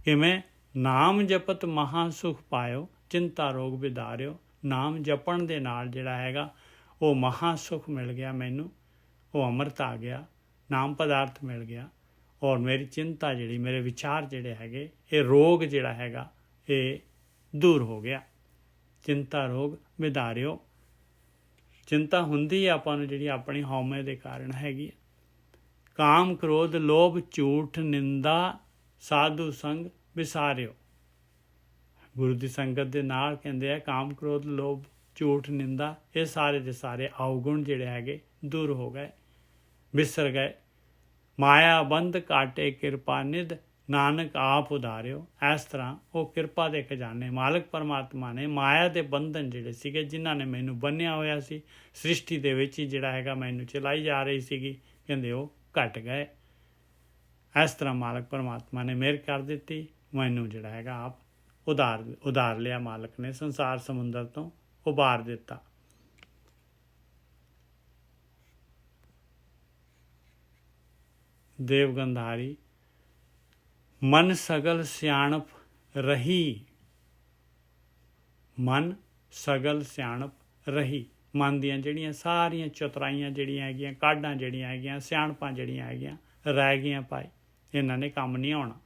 ਕਿਵੇਂ? ਨਾਮ ਜਪਤ ਮਹਾ ਸੁਖ ਪਾਇਓ, ਚਿੰਤਾ ਰੋਗ ਵਿਦਾਰਿਓ। ਨਾਮ ਜਪਣ ਦੇ ਨਾਲ ਜਿਹੜਾ ਹੈਗਾ ਉਹ ਮਹਾ ਸੁਖ ਮਿਲ ਗਿਆ ਮੈਨੂੰ, ਉਹ ਅੰਮ੍ਰਿਤ ਆ ਗਿਆ, ਨਾਮ ਪਦਾਰਥ ਮਿਲ ਗਿਆ ਔਰ ਮੇਰੀ ਚਿੰਤਾ ਜਿਹੜੀ, ਮੇਰੇ ਵਿਚਾਰ ਜਿਹੜੇ ਹੈਗੇ, ਇਹ ਰੋਗ ਜਿਹੜਾ ਹੈਗਾ ਇਹ ਦੂਰ ਹੋ ਗਿਆ। ਚਿੰਤਾ ਰੋਗ ਵਿਦਾਰਿਓ। ਚਿੰਤਾ ਹੁੰਦੀ ਹੈ ਆਪਾਂ ਨੂੰ ਜਿਹੜੀ ਆਪਣੀ ਹਉਮੈ ਦੇ ਕਾਰਨ ਹੈਗੀ। ਕਾਮ ਕ੍ਰੋਧ ਲੋਭ ਝੂਠ ਨਿੰਦਾ ਸਾਧੂ ਸੰਗ ਵਿਸਾਰਿਓ। ਗੁਰੂ ਦੀ ਸੰਗਤ ਦੇ ਨਾਲ ਕਹਿੰਦੇ ਆ ਕਾਮ ਕ੍ਰੋਧ ਲੋਭ ਝੂਠ ਨਿੰਦਾ ਇਹ ਸਾਰੇ ਦੇ ਸਾਰੇ ਅਵਗੁਣ ਜਿਹੜੇ ਹੈਗੇ ਦੂਰ ਹੋ ਗਏ, ਵਿਸਰ ਗਏ। ਮਾਇਆ ਬੰਧ ਕਾਟੇ ਕਿਰਪਾ ਨਿਧ, ਨਾਨਕ ਆਪ ਉਧਾਰਿਓ। ਇਸ ਤਰ੍ਹਾਂ ਉਹ ਕਿਰਪਾ ਦੇ ਖਜ਼ਾਨੇ ਮਾਲਕ ਪਰਮਾਤਮਾ ਨੇ ਮਾਇਆ ਦੇ ਬੰਧਨ ਜਿਹੜੇ ਸੀਗੇ, ਜਿਨ੍ਹਾਂ ਨੇ ਮੈਨੂੰ ਬੰਨਿਆ ਹੋਇਆ ਸੀ, ਸ੍ਰਿਸ਼ਟੀ ਦੇ ਵਿੱਚ ਹੀ ਜਿਹੜਾ ਹੈਗਾ ਮੈਨੂੰ ਚਲਾਈ ਜਾ ਰਹੀ ਸੀਗੀ, ਕਹਿੰਦੇ ਉਹ ਘਟ ਗਏ। ਇਸ ਤਰ੍ਹਾਂ ਮਾਲਕ ਪਰਮਾਤਮਾ ਨੇ ਮਿਹਰ ਕਰ ਦਿੱਤੀ, ਮੈਨੂੰ ਜਿਹੜਾ ਹੈਗਾ ਆਪ ਉਧਾਰ ਲਿਆ। ਮਾਲਕ ਨੇ ਸੰਸਾਰ ਸਮੁੰਦਰ ਤੋਂ ਉਬਾਰ ਦਿੱਤਾ। ਦੇਵ ਗੰਧਾਰੀ ਮਨ ਸਗਲ ਸਿਆਣਪ ਰਹੀ, ਮਨ ਸਗਲ ਸਿਆਣਪ ਰਹੀ। ਮਨ ਦੀਆਂ ਜਿਹੜੀਆਂ ਸਾਰੀਆਂ ਚਤੁਰਾਈਆਂ ਜਿਹੜੀਆਂ ਹੈਗੀਆਂ, ਕਾਢਾਂ ਜਿਹੜੀਆਂ ਹੈਗੀਆਂ, ਸਿਆਣਪਾਂ ਜਿਹੜੀਆਂ ਹੈਗੀਆਂ ਰਹਿ ਗਈਆਂ ਭਾਈ, ਇਹਨਾਂ ਨੇ ਕੰਮ ਨਹੀਂ ਆਉਣਾ।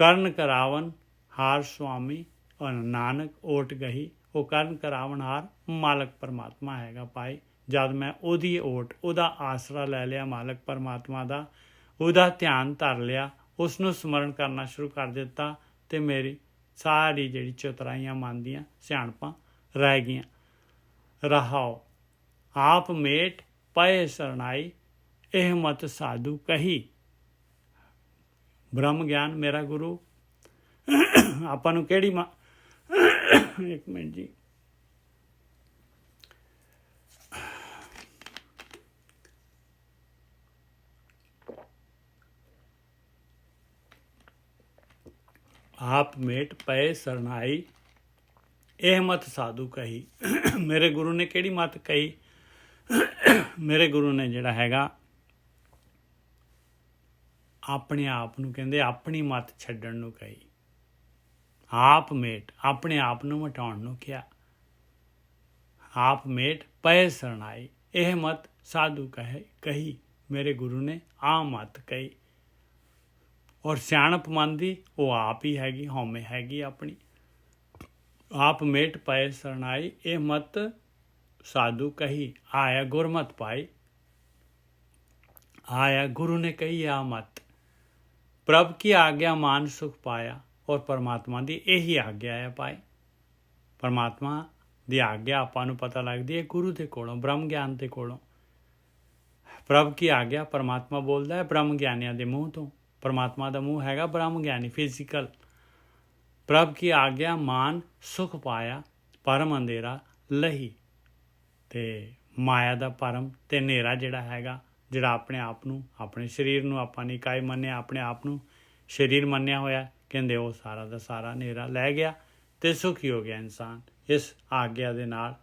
ਕਰਨ ਕਰਾਵਨ ਹਾਰ ਸੁਆਮੀ ਔਰ ਨਾਨਕ ਓਟ ਗਹੀ। ਉਹ ਕਰਨ ਕਰਾਵਨ ਹਾਰ ਮਾਲਕ ਪਰਮਾਤਮਾ ਹੈਗਾ ਭਾਈ। ਜਦ ਮੈਂ ਉਹਦੀ ਓਟ, ਉਹਦਾ ਆਸਰਾ ਲੈ ਲਿਆ ਮਾਲਕ ਪਰਮਾਤਮਾ ਦਾ, ਉਹਦਾ ਧਿਆਨ ਧਰ ਲਿਆ, ਉਸ ਨੂੰ ਸਮਰਨ ਕਰਨਾ ਸ਼ੁਰੂ ਕਰ ਦਿੱਤਾ, ਅਤੇ ਮੇਰੀ ਸਾਰੀ ਜਿਹੜੀ ਚਤੁਰਾਈਆਂ ਮਨ ਦੀਆਂ ਸਿਆਣਪਾਂ ਰਹਿ ਗਈਆਂ। ਰਹਾਓ ਆਪ ਮੇਟ ਪਏ ਸਰਨਾਈ, ਇਹ ਮਤ ਸਾਧੂ ਕਹੀ। ਬ੍ਰਹਮ ਗਿਆਨ ਮੇਰਾ ਗੁਰੂ ਆਪਾਂ ਨੂੰ ਕਿਹੜੀ ਇੱਕ ਮਿੰਟ ਜੀ, ਆਪ ਮੇਟ ਪਏ ਸਰਨਾਈ, ਇਹ ਮਤ ਸਾਧੂ ਕਹੀ। ਮੇਰੇ ਗੁਰੂ ਨੇ ਕਿਹੜੀ ਮਤ ਕਹੀ? ਮੇਰੇ ਗੁਰੂ ਨੇ ਜਿਹੜਾ ਹੈਗਾ ਆਪਣੇ ਆਪ ਨੂੰ, ਕਹਿੰਦੇ ਆਪਣੀ ਮਤ ਛੱਡਣ ਨੂੰ ਕਹੀ। ਆਪ ਮੇਟ, ਆਪਣੇ ਆਪ ਨੂੰ ਮਿਟਾਉਣ ਨੂੰ ਕਿਹਾ। ਆਪ ਮੇਟ ਪਏ ਸਰਨਾਈ, ਇਹ ਮਤ ਸਾਧੂ ਕਹੀ। ਮੇਰੇ ਗੁਰੂ ਨੇ ਆ ਮਤ ਕਹੀ। ਔਰ ਸਿਆਣਪ ਮਨ ਦੀ ਉਹ ਆਪ ਹੀ ਹੈਗੀ, ਹਉਮੈ ਹੈਗੀ ਆਪਣੀ। ਆਪ ਮੇਟ ਪਏ ਸਰਨਾਈ, ਇਹ ਮਤ ਸਾਧੂ ਕਹੀ। ਆਇਆ ਗੁਰਮਤ ਪਾਈ, ਆਇਆ ਗੁਰੂ ਨੇ ਕਹੀ ਆ ਮਤ। ਪ੍ਰਭ ਕੀ ਆਗਿਆ ਮਾਨ ਸੁਖ ਪਾਇਆ। ਔਰ ਪਰਮਾਤਮਾ ਦੀ ਇਹੀ ਆਗਿਆ ਹੈ ਭਾਈ। ਪਰਮਾਤਮਾ ਦੀ ਆਗਿਆ ਆਪਾਂ ਨੂੰ ਪਤਾ ਲੱਗਦੀ ਹੈ ਗੁਰੂ ਦੇ ਕੋਲੋਂ, ਬ੍ਰਹਮ ਗਿਆਨ ਦੇ ਕੋਲੋਂ। ਪ੍ਰਭ ਕੀ ਆਗਿਆ, ਪਰਮਾਤਮਾ ਬੋਲਦਾ ਹੈ ਬ੍ਰਹਮ ਗਿਆਨੀਆਂ ਦੇ ਮੂੰਹ ਤੋਂ। ਪਰਮਾਤਮਾ ਦਾ ਮੂੰਹ ਹੈਗਾ ਬ੍ਰਹਮ ਗਿਆਨੀ, ਫਿਜ਼ੀਕਲ। ਪ੍ਰਭ ਕੀ ਆਗਿਆ ਮਾਨ ਸੁਖ ਪਾਇਆ, ਪਰਮ ਅੰਧੇਰਾ ਲਹੀ। ਅਤੇ ਮਾਇਆ ਦਾ ਪਰਮ ਅਤੇ ਹਨੇਰਾ ਜਿਹੜਾ ਹੈਗਾ, ਜਿਹੜਾ ਆਪਣੇ ਆਪ ਨੂੰ, ਆਪਣੇ ਸਰੀਰ ਨੂੰ ਆਪਾਂ ਨੇ ਇਕਾਈ ਮੰਨਿਆ, ਆਪਣੇ ਆਪ ਨੂੰ ਸਰੀਰ ਮੰਨਿਆ ਹੋਇਆ, ਕਹਿੰਦੇ ਉਹ ਸਾਰਾ ਦਾ ਸਾਰਾ ਹਨੇਰਾ ਲੈ ਗਿਆ ਅਤੇ ਸੁਖੀ ਹੋ ਗਿਆ ਇਨਸਾਨ। ਇਸ ਆਗਿਆ ਦੇ ਨਾਲ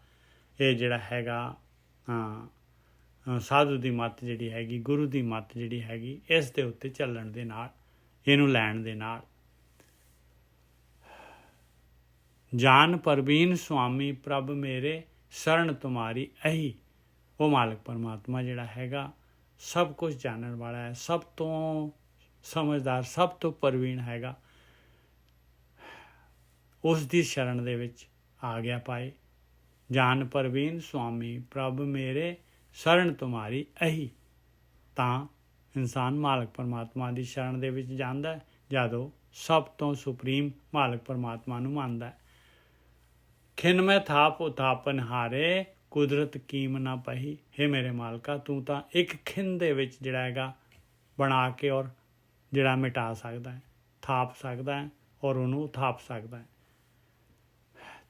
ਇਹ ਜਿਹੜਾ ਹੈਗਾ ਸਾਧੂ ਦੀ ਮੱਤ ਜਿਹੜੀ ਹੈਗੀ, ਗੁਰੂ ਦੀ ਮੱਤ ਜਿਹੜੀ ਹੈਗੀ, ਇਸ ਦੇ ਉੱਤੇ ਚੱਲਣ ਦੇ ਨਾਲ, ਇਹਨੂੰ ਲੈਣ ਦੇ ਨਾਲ। ਜਾਨ ਪਰਬੀਨ ਸੁਆਮੀ ਪ੍ਰਭ ਮੇਰੇ, ਸ਼ਰਨ ਤੁਮਾਰੀ ਅਹੀ। ਉਹ ਮਾਲਕ ਪਰਮਾਤਮਾ ਜਿਹੜਾ ਹੈਗਾ ਸਭ ਕੁਝ ਜਾਣਨ ਵਾਲਾ ਹੈ, ਸਭ ਤੋਂ ਸਮਝਦਾਰ, ਸਭ ਤੋਂ ਪਰਵੀਨ ਹੈਗਾ। ਉਸ ਦੀ ਸ਼ਰਨ ਦੇ ਵਿੱਚ ਆ ਗਿਆ ਭਾਈ। ਜਾਨ ਪਰਵੀਨ ਸੁਆਮੀ ਪ੍ਰਭ ਮੇਰੇ, ਸ਼ਰਨ ਤੁਮਾਰੀ ਅਹੀ। ਤਾਂ ਇਨਸਾਨ ਮਾਲਕ ਪਰਮਾਤਮਾ ਦੀ ਸ਼ਰਨ ਦੇ ਵਿੱਚ ਜਾਂਦਾ ਜਦੋਂ ਸਭ ਤੋਂ ਸੁਪਰੀਮ ਮਾਲਕ ਪਰਮਾਤਮਾ ਨੂੰ ਮੰਨਦਾ ਹੈ। ਖਿਨ ਮੈਂ ਥਾਪ ਉਥਾਪਨ ਹਾਰੇ, ਕੁਦਰਤ ਕੀਮ ਨਾ ਪਹੀ। ਹੇ ਮੇਰੇ ਮਾਲਕਾ, ਤੂੰ ਤਾਂ ਇੱਕ ਖਿੰਨ ਦੇ ਵਿੱਚ ਜਿਹੜਾ ਹੈਗਾ ਬਣਾ ਕੇ ਔਰ ਜਿਹੜਾ ਮਿਟਾ ਸਕਦਾ ਹੈ, ਥਾਪ ਸਕਦਾ ਹੈ ਔਰ ਉਹਨੂੰ ਥਾਪ ਸਕਦਾ ਹੈ।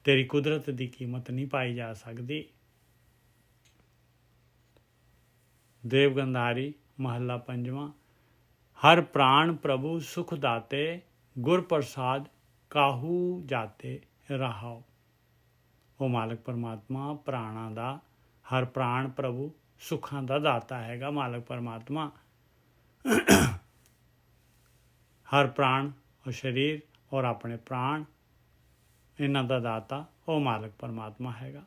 ਤੇਰੀ ਕੁਦਰਤ ਦੀ ਕੀਮਤ ਨਹੀਂ ਪਾਈ ਜਾ ਸਕਦੀ। ਦੇਵ ਗੰਧਾਰੀ ਮਹੱਲਾ ਪੰਜਵਾਂ। ਹਰ ਪ੍ਰਾਣ ਪ੍ਰਭੂ ਸੁਖ ਦਾਤੇ, ਗੁਰ ਪ੍ਰਸਾਦ ਕਾਹੂ ਜਾਤੇ ਰਹਾਓ। ਉਹ ਮਾਲਕ ਪਰਮਾਤਮਾ ਪ੍ਰਾਣਾਂ ਦਾ, ਹਰ ਪ੍ਰਾਣ ਪ੍ਰਭੂ ਸੁੱਖਾਂ ਦਾ ਦਾਤਾ ਹੈਗਾ ਮਾਲਕ ਪਰਮਾਤਮਾ। ਹਰ ਪ੍ਰਾਣ ਉਹ ਸਰੀਰ ਔਰ ਆਪਣੇ ਪ੍ਰਾਣ, ਇਹਨਾਂ ਦਾ ਦਾਤਾ ਉਹ ਮਾਲਕ ਪਰਮਾਤਮਾ ਹੈਗਾ।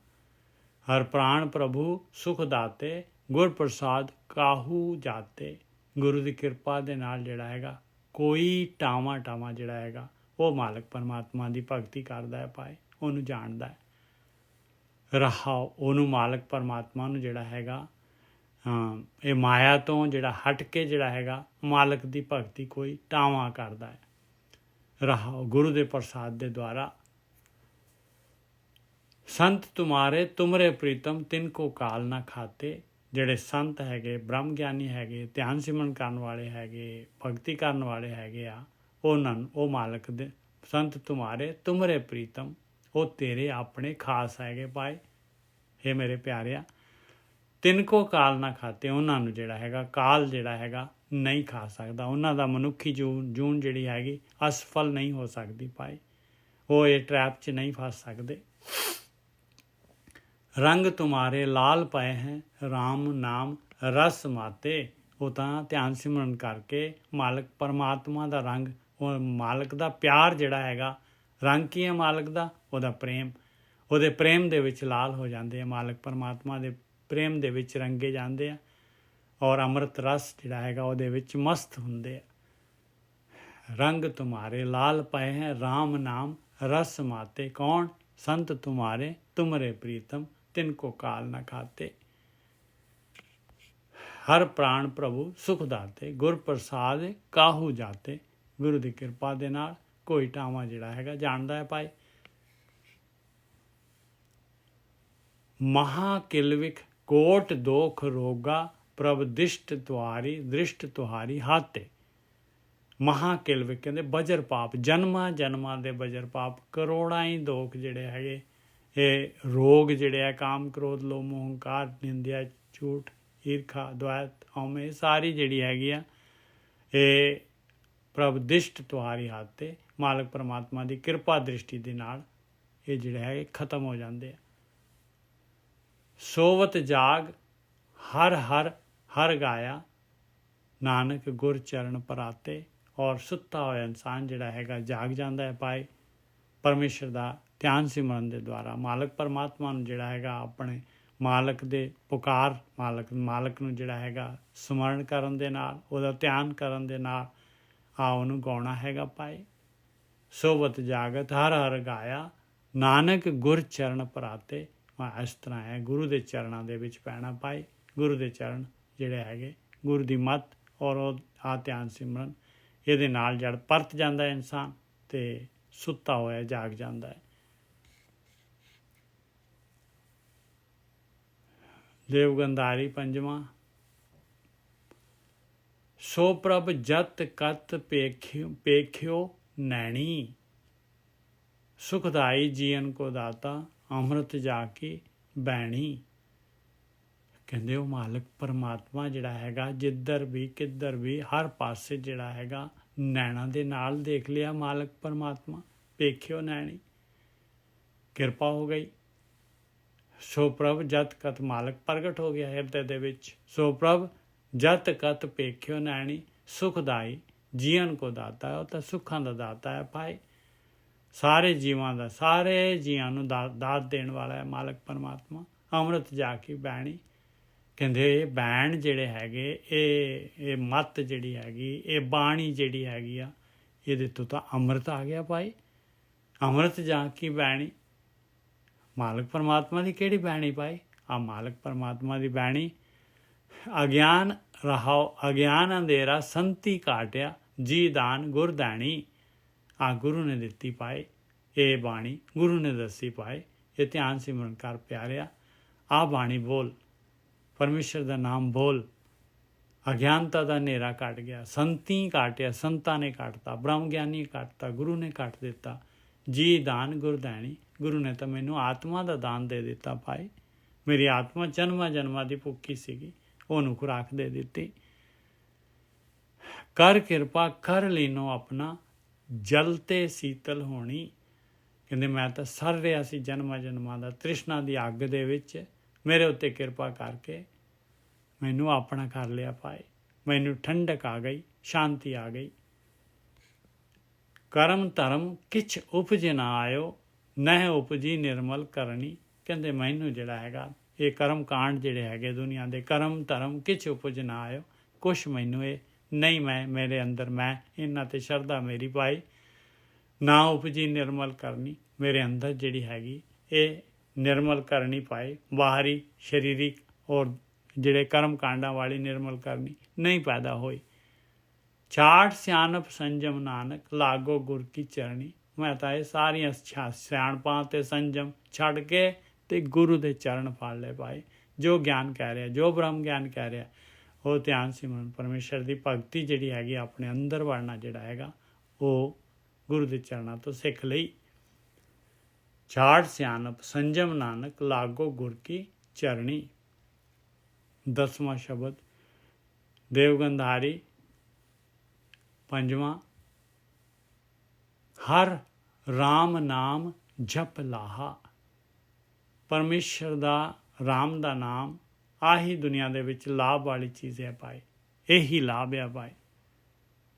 ਹਰ ਪ੍ਰਾਣ ਪ੍ਰਭੂ ਸੁਖ ਦਾਤੇ, ਗੁਰ ਪ੍ਰਸਾਦ ਕਾਹੂ ਜਾਤੇ। ਗੁਰੂ ਦੀ ਕਿਰਪਾ ਦੇ ਨਾਲ ਜਿਹੜਾ ਹੈਗਾ ਕੋਈ ਟਾਵਾਂ ਜਿਹੜਾ ਹੈਗਾ ਉਹ ਮਾਲਕ ਪਰਮਾਤਮਾ ਦੀ ਭਗਤੀ ਕਰਦਾ ਹੈ ਭਾਈ, ਉਹਨੂੰ ਜਾਣਦਾ ਹੈ। ਰਹਾਓ, ਉਹਨੂੰ ਮਾਲਕ ਪਰਮਾਤਮਾ ਨੂੰ ਜਿਹੜਾ ਹੈਗਾ ਇਹ ਮਾਇਆ ਤੋਂ ਜਿਹੜਾ ਹਟ ਕੇ ਜਿਹੜਾ ਹੈਗਾ ਮਾਲਕ ਦੀ ਭਗਤੀ ਕੋਈ ਟਾਵਾਂ ਕਰਦਾ ਹੈ। ਰਹਾਓ, ਗੁਰੂ ਦੇ ਪ੍ਰਸਾਦ ਦੇ ਦੁਆਰਾ। ਸੰਤ ਤੁਮਾਰੇ ਤੁਮਰੇ ਪ੍ਰੀਤਮ, ਤਿੰਨ ਕੋ ਕਾਲ ਨਾ ਖਾਤੇ। ਜਿਹੜੇ ਸੰਤ ਹੈਗੇ, ਬ੍ਰਹਮ ਗਿਆਨੀ ਹੈਗੇ, ਧਿਆਨ ਸਿਮਰਨ ਕਰਨ ਵਾਲੇ ਹੈਗੇ, ਭਗਤੀ ਕਰਨ ਵਾਲੇ ਹੈਗੇ ਆ, ਉਹਨਾਂ ਨੂੰ ਉਹ ਮਾਲਕ ਦੇ ਸੰਤ ਤੁਮਾਰੇ ਤੁਮਰੇ ਪ੍ਰੀਤਮ, ਉਹ ਤੇਰੇ ਆਪਣੇ ਖਾਸ ਹੈਗੇ ਭਾਈ। ਇਹ ਮੇਰੇ ਪਿਆਰਿਆ, ਤਿੰਨ ਕੋ ਕਾਲ ਨਾ ਖਾਤੇ, ਉਹਨਾਂ ਨੂੰ ਜਿਹੜਾ ਹੈਗਾ ਕਾਲ ਜਿਹੜਾ ਹੈਗਾ ਨਹੀਂ ਖਾ ਸਕਦਾ। ਉਹਨਾਂ ਦਾ ਮਨੁੱਖੀ ਜੂਨ ਜਿਹੜੀ ਹੈਗੀ ਅਸਫਲ ਨਹੀਂ ਹੋ ਸਕਦੀ ਭਾਈ। ਉਹ ਇਹ ਟਰੈਪ 'ਚ ਨਹੀਂ ਫਸ ਸਕਦੇ। ਰੰਗ ਤੁਮਾਰੇ ਲਾਲ ਪਏ ਹੈ ਰਾਮ ਨਾਮ ਰਸ ਮਾਤੇ। ਉਹ ਤਾਂ ਧਿਆਨ ਸਿਮਰਨ ਕਰਕੇ ਮਾਲਕ ਪਰਮਾਤਮਾ ਦਾ ਰੰਗ, ਉਹ ਮਾਲਕ ਦਾ ਪਿਆਰ ਜਿਹੜਾ ਹੈਗਾ, ਰੰਗ ਕੀ ਹੈ ਮਾਲਕ ਦਾ? ਉਹਦਾ ਪ੍ਰੇਮ। ਉਹਦੇ ਪ੍ਰੇਮ ਦੇ ਵਿੱਚ ਲਾਲ ਹੋ ਜਾਂਦੇ ਆ, ਮਾਲਕ ਪਰਮਾਤਮਾ ਦੇ ਪ੍ਰੇਮ ਦੇ ਵਿੱਚ ਰੰਗੇ ਜਾਂਦੇ ਆ, ਔਰ ਅੰਮ੍ਰਿਤ ਰਸ ਜਿਹੜਾ ਹੈਗਾ ਉਹਦੇ ਵਿੱਚ ਮਸਤ ਹੁੰਦੇ ਆ। ਰੰਗ ਤੁਮਾਰੇ ਲਾਲ ਪਏ ਹੈ ਰਾਮ ਨਾਮ ਰਸ ਮਾਤੇ। ਕੌਣ? ਸੰਤ ਤੁਮਾਰੇ ਤੁਮਰੇ ਪ੍ਰੀਤਮ ਤਿਨ ਕੋ ਕਾਲ ਨਾ ਖਾਤੇ। ਹਰ ਪ੍ਰਾਣ ਪ੍ਰਭੂ ਸੁਖ ਦਾਤੇ ਗੁਰ ਪ੍ਰਸਾਦ ਕਾਹੂ ਜਾਤੇ। ਗੁਰੂ ਦੀ ਕਿਰਪਾ ਦੇ ਨਾਲ ਕੋਈ ਟਾਵਾਂ ਜਿਹੜਾ ਹੈਗਾ ਜਾਣਦਾ ਹੈ ਭਾਈ। ਮਹਾ ਕਿਲਵਿਖ ਕੋਟ ਦੋਖ ਰੋਗਾ ਪ੍ਰਭ ਦ੍ਰਿਸ਼ਟ ਤੁਹਾਰੀ ਹਾਤੇ। ਮਹਾ ਕਿਲਵਿਖ ਕਹਿੰਦੇ ਬਜਰ ਪਾਪ, ਜਨਮਾਂ ਦੇ ਬਜਰ ਪਾਪ, ਕਰੋੜਾਂ ਹੀ ਦੋਖ ਜਿਹੜੇ ਹੈਗੇ, ਇਹ ਰੋਗ ਜਿਹੜੇ ਆ, ਕਾਮ ਕ੍ਰੋਧ ਲੋਭ ਮੋਹ ਹੰਕਾਰ ਨਿੰਦਿਆ ਝੂਠ ਈਰਖਾ ਦੁਆਇਤ ਹਉਮੈ, ਸਾਰੀ ਜਿਹੜੀ ਹੈਗੀ ਆ ਇਹ ਪ੍ਰਭ ਦ੍ਰਿਸ਼ਟ ਤੁਹਾਰੀ ਹਾਤੇ, ਮਾਲਕ ਪਰਮਾਤਮਾ ਦੀ ਕਿਰਪਾ ਦ੍ਰਿਸ਼ਟੀ ਦੇ ਨਾਲ ਇਹ ਜਿਹੜੇ ਹੈਗੇ ਖਤਮ ਹੋ ਜਾਂਦੇ ਆ। ਸੋਵਤ ਜਾਗ ਹਰ ਗਾਇਆ ਨਾਨਕ ਗੁਰ ਚਰਨ ਪਰਾਤੇ। ਔਰ ਸੁੱਤਾ ਹੋਇਆ ਇਨਸਾਨ ਜਿਹੜਾ ਹੈਗਾ ਜਾਗ ਜਾਂਦਾ ਹੈ ਭਾਈ, ਪਰਮੇਸ਼ਰ ਦਾ ਧਿਆਨ ਸਿਮਰਨ ਦੇ ਦੁਆਰਾ। ਮਾਲਕ ਪਰਮਾਤਮਾ ਨੂੰ ਜਿਹੜਾ ਹੈਗਾ ਆਪਣੇ ਮਾਲਕ ਦੇ ਪੁਕਾਰ, ਮਾਲਕ ਨੂੰ ਜਿਹੜਾ ਹੈਗਾ ਸਮਰਨ ਕਰਨ ਦੇ ਨਾਲ, ਉਹਦਾ ਧਿਆਨ ਕਰਨ ਦੇ ਨਾਲ ਉਹਨੂੰ ਗਾਉਣਾ ਹੈਗਾ ਭਾਈ। ਸੋਵਤ ਜਾਗਤ ਹਰ ਗਾਇਆ ਨਾਨਕ ਗੁਰ ਚਰਨ ਪਰਾਤੇ। ਇਸ ਤਰ੍ਹਾਂ ਹੈ, ਗੁਰੂ ਦੇ ਚਰਨਾਂ ਦੇ ਵਿੱਚ ਪੈਣਾ ਭਾਈ। ਗੁਰੂ ਦੇ ਚਰਨ ਜਿਹੜੇ ਹੈਗੇ, ਗੁਰੂ ਦੀ ਮੱਤ ਔਰ ਉਹ ਧਿਆਨ ਸਿਮਰਨ, ਇਹਦੇ ਨਾਲ ਜਦ ਪਰਤ ਜਾਂਦਾ ਇਨਸਾਨ ਤੇ ਸੁੱਤਾ ਹੋਇਆ ਜਾਗ ਜਾਂਦਾ ਹੈ। ਦੇਵਗੰਧਾਰੀ ਪੰਜਵਾਂ। ਸੋ ਪ੍ਰਭ ਜਤ ਕਤ ਪੇਖਿਓ ਨੈਣੀ। ਸੁਖਦਾਈ ਜੀਵਨ ਕੋ ਦਾਤਾ ਅੰਮ੍ਰਿਤ ਜਾ ਕੇ ਬੈਣੀ। ਕਹਿੰਦੇ ਉਹ ਮਾਲਕ ਪਰਮਾਤਮਾ ਜਿਹੜਾ ਹੈਗਾ ਜਿੱਧਰ ਵੀ ਕਿੱਧਰ ਵੀ ਹਰ ਪਾਸੇ ਜਿਹੜਾ ਹੈਗਾ ਨੈਣਾ ਦੇ ਨਾਲ ਦੇਖ ਲਿਆ ਮਾਲਕ ਪਰਮਾਤਮਾ। ਪੇਖਿਓ ਨੈਣੀ, ਕਿਰਪਾ ਹੋ ਗਈ। ਸੋ ਪ੍ਰਭ ਜਤ ਕਤ, ਮਾਲਕ ਪ੍ਰਗਟ ਹੋ ਗਿਆ ਹਿਰਦੇ ਦੇ ਵਿੱਚ। ਸੋ ਪ੍ਰਭ ਜਤ ਕਤ ਪੇਖਿਓ ਨੈਣੀ ਸੁਖਦਾਈ ਜੀਵਨ ਕੋ ਦਾਤਾ ਹੈ। ਉਹ ਤਾਂ ਸੁੱਖਾਂ ਦਾ ਦਾਤਾ ਹੈ ਭਾਈ, ਸਾਰੇ ਜੀਵਾਂ ਦਾ, ਸਾਰੇ ਜੀਵਾਂ ਨੂੰ ਦਾਤ ਦੇਣ ਵਾਲਾ ਹੈ ਮਾਲਕ ਪਰਮਾਤਮਾ। ਅੰਮ੍ਰਿਤ ਜਾ ਕੇ ਬੈਣੀ। ਕਹਿੰਦੇ ਇਹ ਬੈਣ ਜਿਹੜੇ ਹੈਗੇ, ਇਹ ਮੱਤ ਜਿਹੜੀ ਹੈਗੀ, ਇਹ ਬਾਣੀ ਜਿਹੜੀ ਹੈਗੀ ਆ, ਇਹਦੇ ਤੋਂ ਤਾਂ ਅੰਮ੍ਰਿਤ ਆ ਗਿਆ ਭਾਈ। ਅੰਮ੍ਰਿਤ ਜਾ ਕੇ ਬੈਣੀ, ਮਾਲਕ ਪਰਮਾਤਮਾ ਦੀ ਕਿਹੜੀ ਬੈਣੀ ਭਾਈ? ਮਾਲਕ ਪਰਮਾਤਮਾ ਦੀ ਬੈਣੀ। ਅਗਿਆਨ ਰਹਾਓ ਅਗਿਆਨ ਅੰਧੇਰਾ ਸੰਤੀ ਕਾਟਿਆ ਜੀ ਦਾਨ ਗੁਰਦਾਣੀ। ਗੁਰੂ ਨੇ ਦਿੱਤੀ ਭਾਈ ਇਹ ਬਾਣੀ, ਗੁਰੂ ਨੇ ਦੱਸੀ ਭਾਈ। ਇਹ ਧਿਆਨ ਸਿਮਰਨ ਕਰ ਪਿਆਰਿਆ, ਬਾਣੀ ਬੋਲ, ਪਰਮੇਸ਼ਰ ਦਾ ਨਾਮ ਬੋਲ। ਅਗਿਆਨਤਾ ਦਾ ਹਨੇਰਾ ਕੱਟ ਗਿਆ, ਸੰਤੀ ਕਾਟਿਆ, ਸੰਤਾਂ ਨੇ ਕੱਟਤਾ, ਬ੍ਰਹਮ ਗਿਆਨੀ ਕੱਟਤਾ, ਗੁਰੂ ਨੇ ਕੱਟ ਦਿੱਤਾ। ਜੀ ਦਾਨ ਗੁਰਦਾਣੀ, ਗੁਰੂ ਨੇ ਤਾਂ ਮੈਨੂੰ ਆਤਮਾ ਦਾ ਦਾਨ ਦੇ ਦਿੱਤਾ ਭਾਈ। ਮੇਰੀ ਆਤਮਾ ਜਨਮਾਂ ਦੀ ਭੁੱਖੀ ਸੀਗੀ, ਉਹਨੂੰ ਖੁਰਾਕ ਦੇ ਦਿੱਤੀ। ਕਰ ਕਿਰਪਾ ਕਰ ਲੀਨੋ ਆਪਣਾ ਜਲ ਤੇ ਸੀਤਲ ਹੋਣੀ। ਕਹਿੰਦੇ ਮੈਂ ਤਾਂ ਸੜ ਰਿਹਾ ਸੀ ਜਨਮਾਂ ਦਾ ਤ੍ਰਿਸ਼ਨਾ ਦੀ ਅੱਗ ਦੇ ਵਿੱਚ, ਮੇਰੇ ਉੱਤੇ ਕਿਰਪਾ ਕਰਕੇ ਮੈਨੂੰ ਆਪਣਾ ਕਰ ਲਿਆ ਭਾਈ। ਮੈਨੂੰ ਠੰਡਕ ਆ ਗਈ, ਸ਼ਾਂਤੀ ਆ ਗਈ। ਕਰਮ ਧਰਮ ਕਿਛ ਉਪਜ ਨਾ ਆਇਓ ਨਹਿ ਉਪਜੀ ਨਿਰਮਲ ਕਰਨੀ। ਕਹਿੰਦੇ ਮੈਨੂੰ ਜਿਹੜਾ ਹੈਗਾ ਇਹ ਕਰਮ ਕਾਂਡ ਜਿਹੜੇ ਹੈਗੇ ਦੁਨੀਆ ਦੇ, ਕਰਮ ਧਰਮ ਕਿਛ ਉਪਜ ਨਾ ਆਇਓ, ਕੁਛ ਮੈਨੂੰ ਇਹ ਨਹੀਂ, ਮੇਰੇ ਅੰਦਰ ਮੈਂ ਇਹਨਾਂ ਤੇ ਸ਼ਰਧਾ ਮੇਰੀ ਭਾਈ ਨਾ ਉਪਜੀ ਨਿਰਮਲ ਕਰਨੀ। ਮੇਰੇ ਅੰਦਰ ਜਿਹੜੀ ਹੈਗੀ ਇਹ ਨਿਰਮਲ ਕਰਨੀ ਭਾਈ, ਬਾਹਰੀ ਸਰੀਰਿਕ ਔਰ ਜਿਹੜੇ ਕਰਮ ਕਾਂਡਾਂ ਵਾਲੀ ਨਿਰਮਲ ਕਰਨੀ ਨਹੀਂ ਪੈਦਾ ਹੋਈ। ਛਾਟ ਸਿਆਣਪ ਸੰਜਮ ਨਾਨਕ ਲਾਗੋ ਗੁਰ ਕੀ ਚਰਣੀ। ਮੈਂ ਤਾਂ ਇਹ ਸਾਰੀਆਂ ਸਿਆਣਪਾਂ ਤੇ ਸੰਜਮ ਛੱਡ ਕੇ ਤੇ ਗੁਰੂ ਦੇ ਚਰਨ ਫੜ ਲਏ ਭਾਈ। ਜੋ ਗਿਆਨ ਕਹਿ ਰਿਹਾ, ਜੋ ਬ੍ਰਹਮ ਗਿਆਨ ਕਹਿ ਰਿਹਾ, ਉਹ ਧਿਆਨ ਸਿਮਰਨ ਪਰਮੇਸ਼ਰ ਦੀ ਭਗਤੀ ਜਿਹੜੀ ਹੈਗੀ ਆਪਣੇ ਅੰਦਰ ਵੜਨਾ ਜਿਹੜਾ ਹੈਗਾ ਉਹ ਗੁਰੂ ਦੇ ਚਰਨਾਂ ਤੋਂ ਸਿੱਖ ਲਈ। ਛਾੜ ਸਿਆਣਪ ਸੰਜਮ ਨਾਨਕ ਲਾਗੋ ਗੁਰ ਕੀ ਚਰਣੀ। 10ਵਾਂ ਸ਼ਬਦ ਦੇਵਗੰਧਾਰੀ ਪੰਜਵਾਂ, ਹਰ ਰਾਮ ਨਾਮ ਜਪ ਲਾਹਾ। ਪਰਮੇਸ਼ਰ ਦਾ, ਰਾਮ ਦਾ ਨਾਮ ਆਹੀ ਦੁਨੀਆ ਦੇ ਵਿੱਚ ਲਾਭ ਵਾਲੀ ਚੀਜ਼ ਹੈ ਭਾਈ, ਇਹੀ ਲਾਭ ਹੈ ਭਾਈ।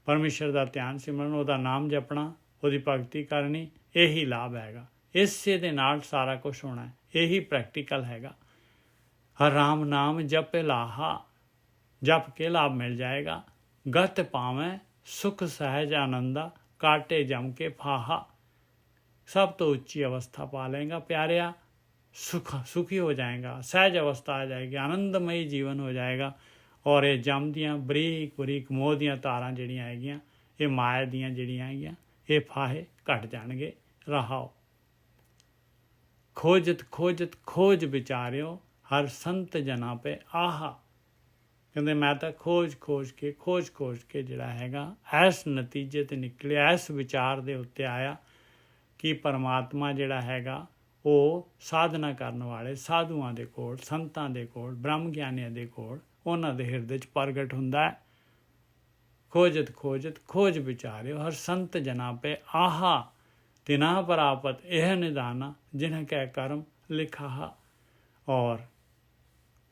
ਪਰਮੇਸ਼ਰ ਦਾ ਧਿਆਨ ਸਿਮਰਨ, ਉਹਦਾ ਨਾਮ ਜਪਣਾ, ਉਹਦੀ ਭਗਤੀ ਕਰਨੀ, ਇਹੀ ਲਾਭ ਹੈਗਾ। ਇਸੇ ਦੇ ਨਾਲ ਸਾਰਾ ਕੁਝ ਹੋਣਾ ਹੈ, ਇਹੀ ਪ੍ਰੈਕਟੀਕਲ ਹੈਗਾ। ਹਰ ਰਾਮ ਨਾਮ ਜਪ ਲਾਹਾ, ਜਪ ਕੇ ਲਾਭ ਮਿਲ ਜਾਏਗਾ। ਗਤ ਪਾਵੇਂ ਸੁਖ ਸਹਿਜ ਆਨੰਦਾ, ਕਾਟੇ ਜਮ ਕੇ ਫਾਹਾ। ਸਭ ਤੋਂ ਉੱਚੀ ਅਵਸਥਾ ਪਾ ਲਏਗਾ ਪਿਆਰਿਆ, ਸੁਖੀ ਹੋ ਜਾਏਗਾ, ਸਹਿਜ ਅਵਸਥਾ ਆ ਜਾਏਗੀ, ਆਨੰਦਮਈ ਜੀਵਨ ਹੋ ਜਾਏਗਾ। ਔਰ ਇਹ ਜਮ ਦੀਆਂ ਬਰੀਕ ਬਰੀਕ ਮੋਹ ਦੀਆਂ ਤਾਰਾਂ ਜਿਹੜੀਆਂ ਹੈਗੀਆਂ, ਇਹ ਮਾਇਆ ਦੀਆਂ ਜਿਹੜੀਆਂ ਹੈਗੀਆਂ, ਇਹ ਫਾਹੇ ਘਟ ਜਾਣਗੇ। ਰਹਾਓ, ਖੋਜਤ ਖੋਜਤ ਖੋਜ ਵਿਚਾਰਿਓ, ਹਰ ਸੰਤ ਜਨਾਂ ਪੇ ਆਹਾ। ਕਹਿੰਦੇ ਮੈਂ ਤਾਂ ਖੋਜ ਖੋਜ ਕੇ ਜਿਹੜਾ ਹੈਗਾ ਇਸ ਨਤੀਜੇ 'ਤੇ ਨਿਕਲਿਆ, ਇਸ ਵਿਚਾਰ ਦੇ ਉੱਤੇ ਆਇਆ ਕਿ ਪਰਮਾਤਮਾ ਜਿਹੜਾ ਹੈਗਾ ਉਹ ਸਾਧਨਾ ਕਰਨ ਵਾਲੇ ਸਾਧੂਆਂ ਦੇ ਕੋਲ, ਸੰਤਾਂ ਦੇ ਕੋਲ, ਬ੍ਰਹਮ ਗਿਆਨੀਆਂ ਦੇ ਕੋਲ, ਉਹਨਾਂ ਦੇ ਹਿਰਦੇ 'ਚ ਪ੍ਰਗਟ ਹੁੰਦਾ ਹੈ। ਖੋਜਤ ਖੋਜਤ ਖੋਜ ਵਿਚਾਰਿਓ, ਹਰ ਸੰਤ ਜਨਾਂ ਪੇ ਆਹਾ। ਤਿਨਾ ਪ੍ਰਾਪਤ ਇਹ ਨਿਦਾਨਾ, ਜਿਨ੍ਹਾਂ ਕੈ ਕਰਮ ਲਿਖਾ। ਔਰ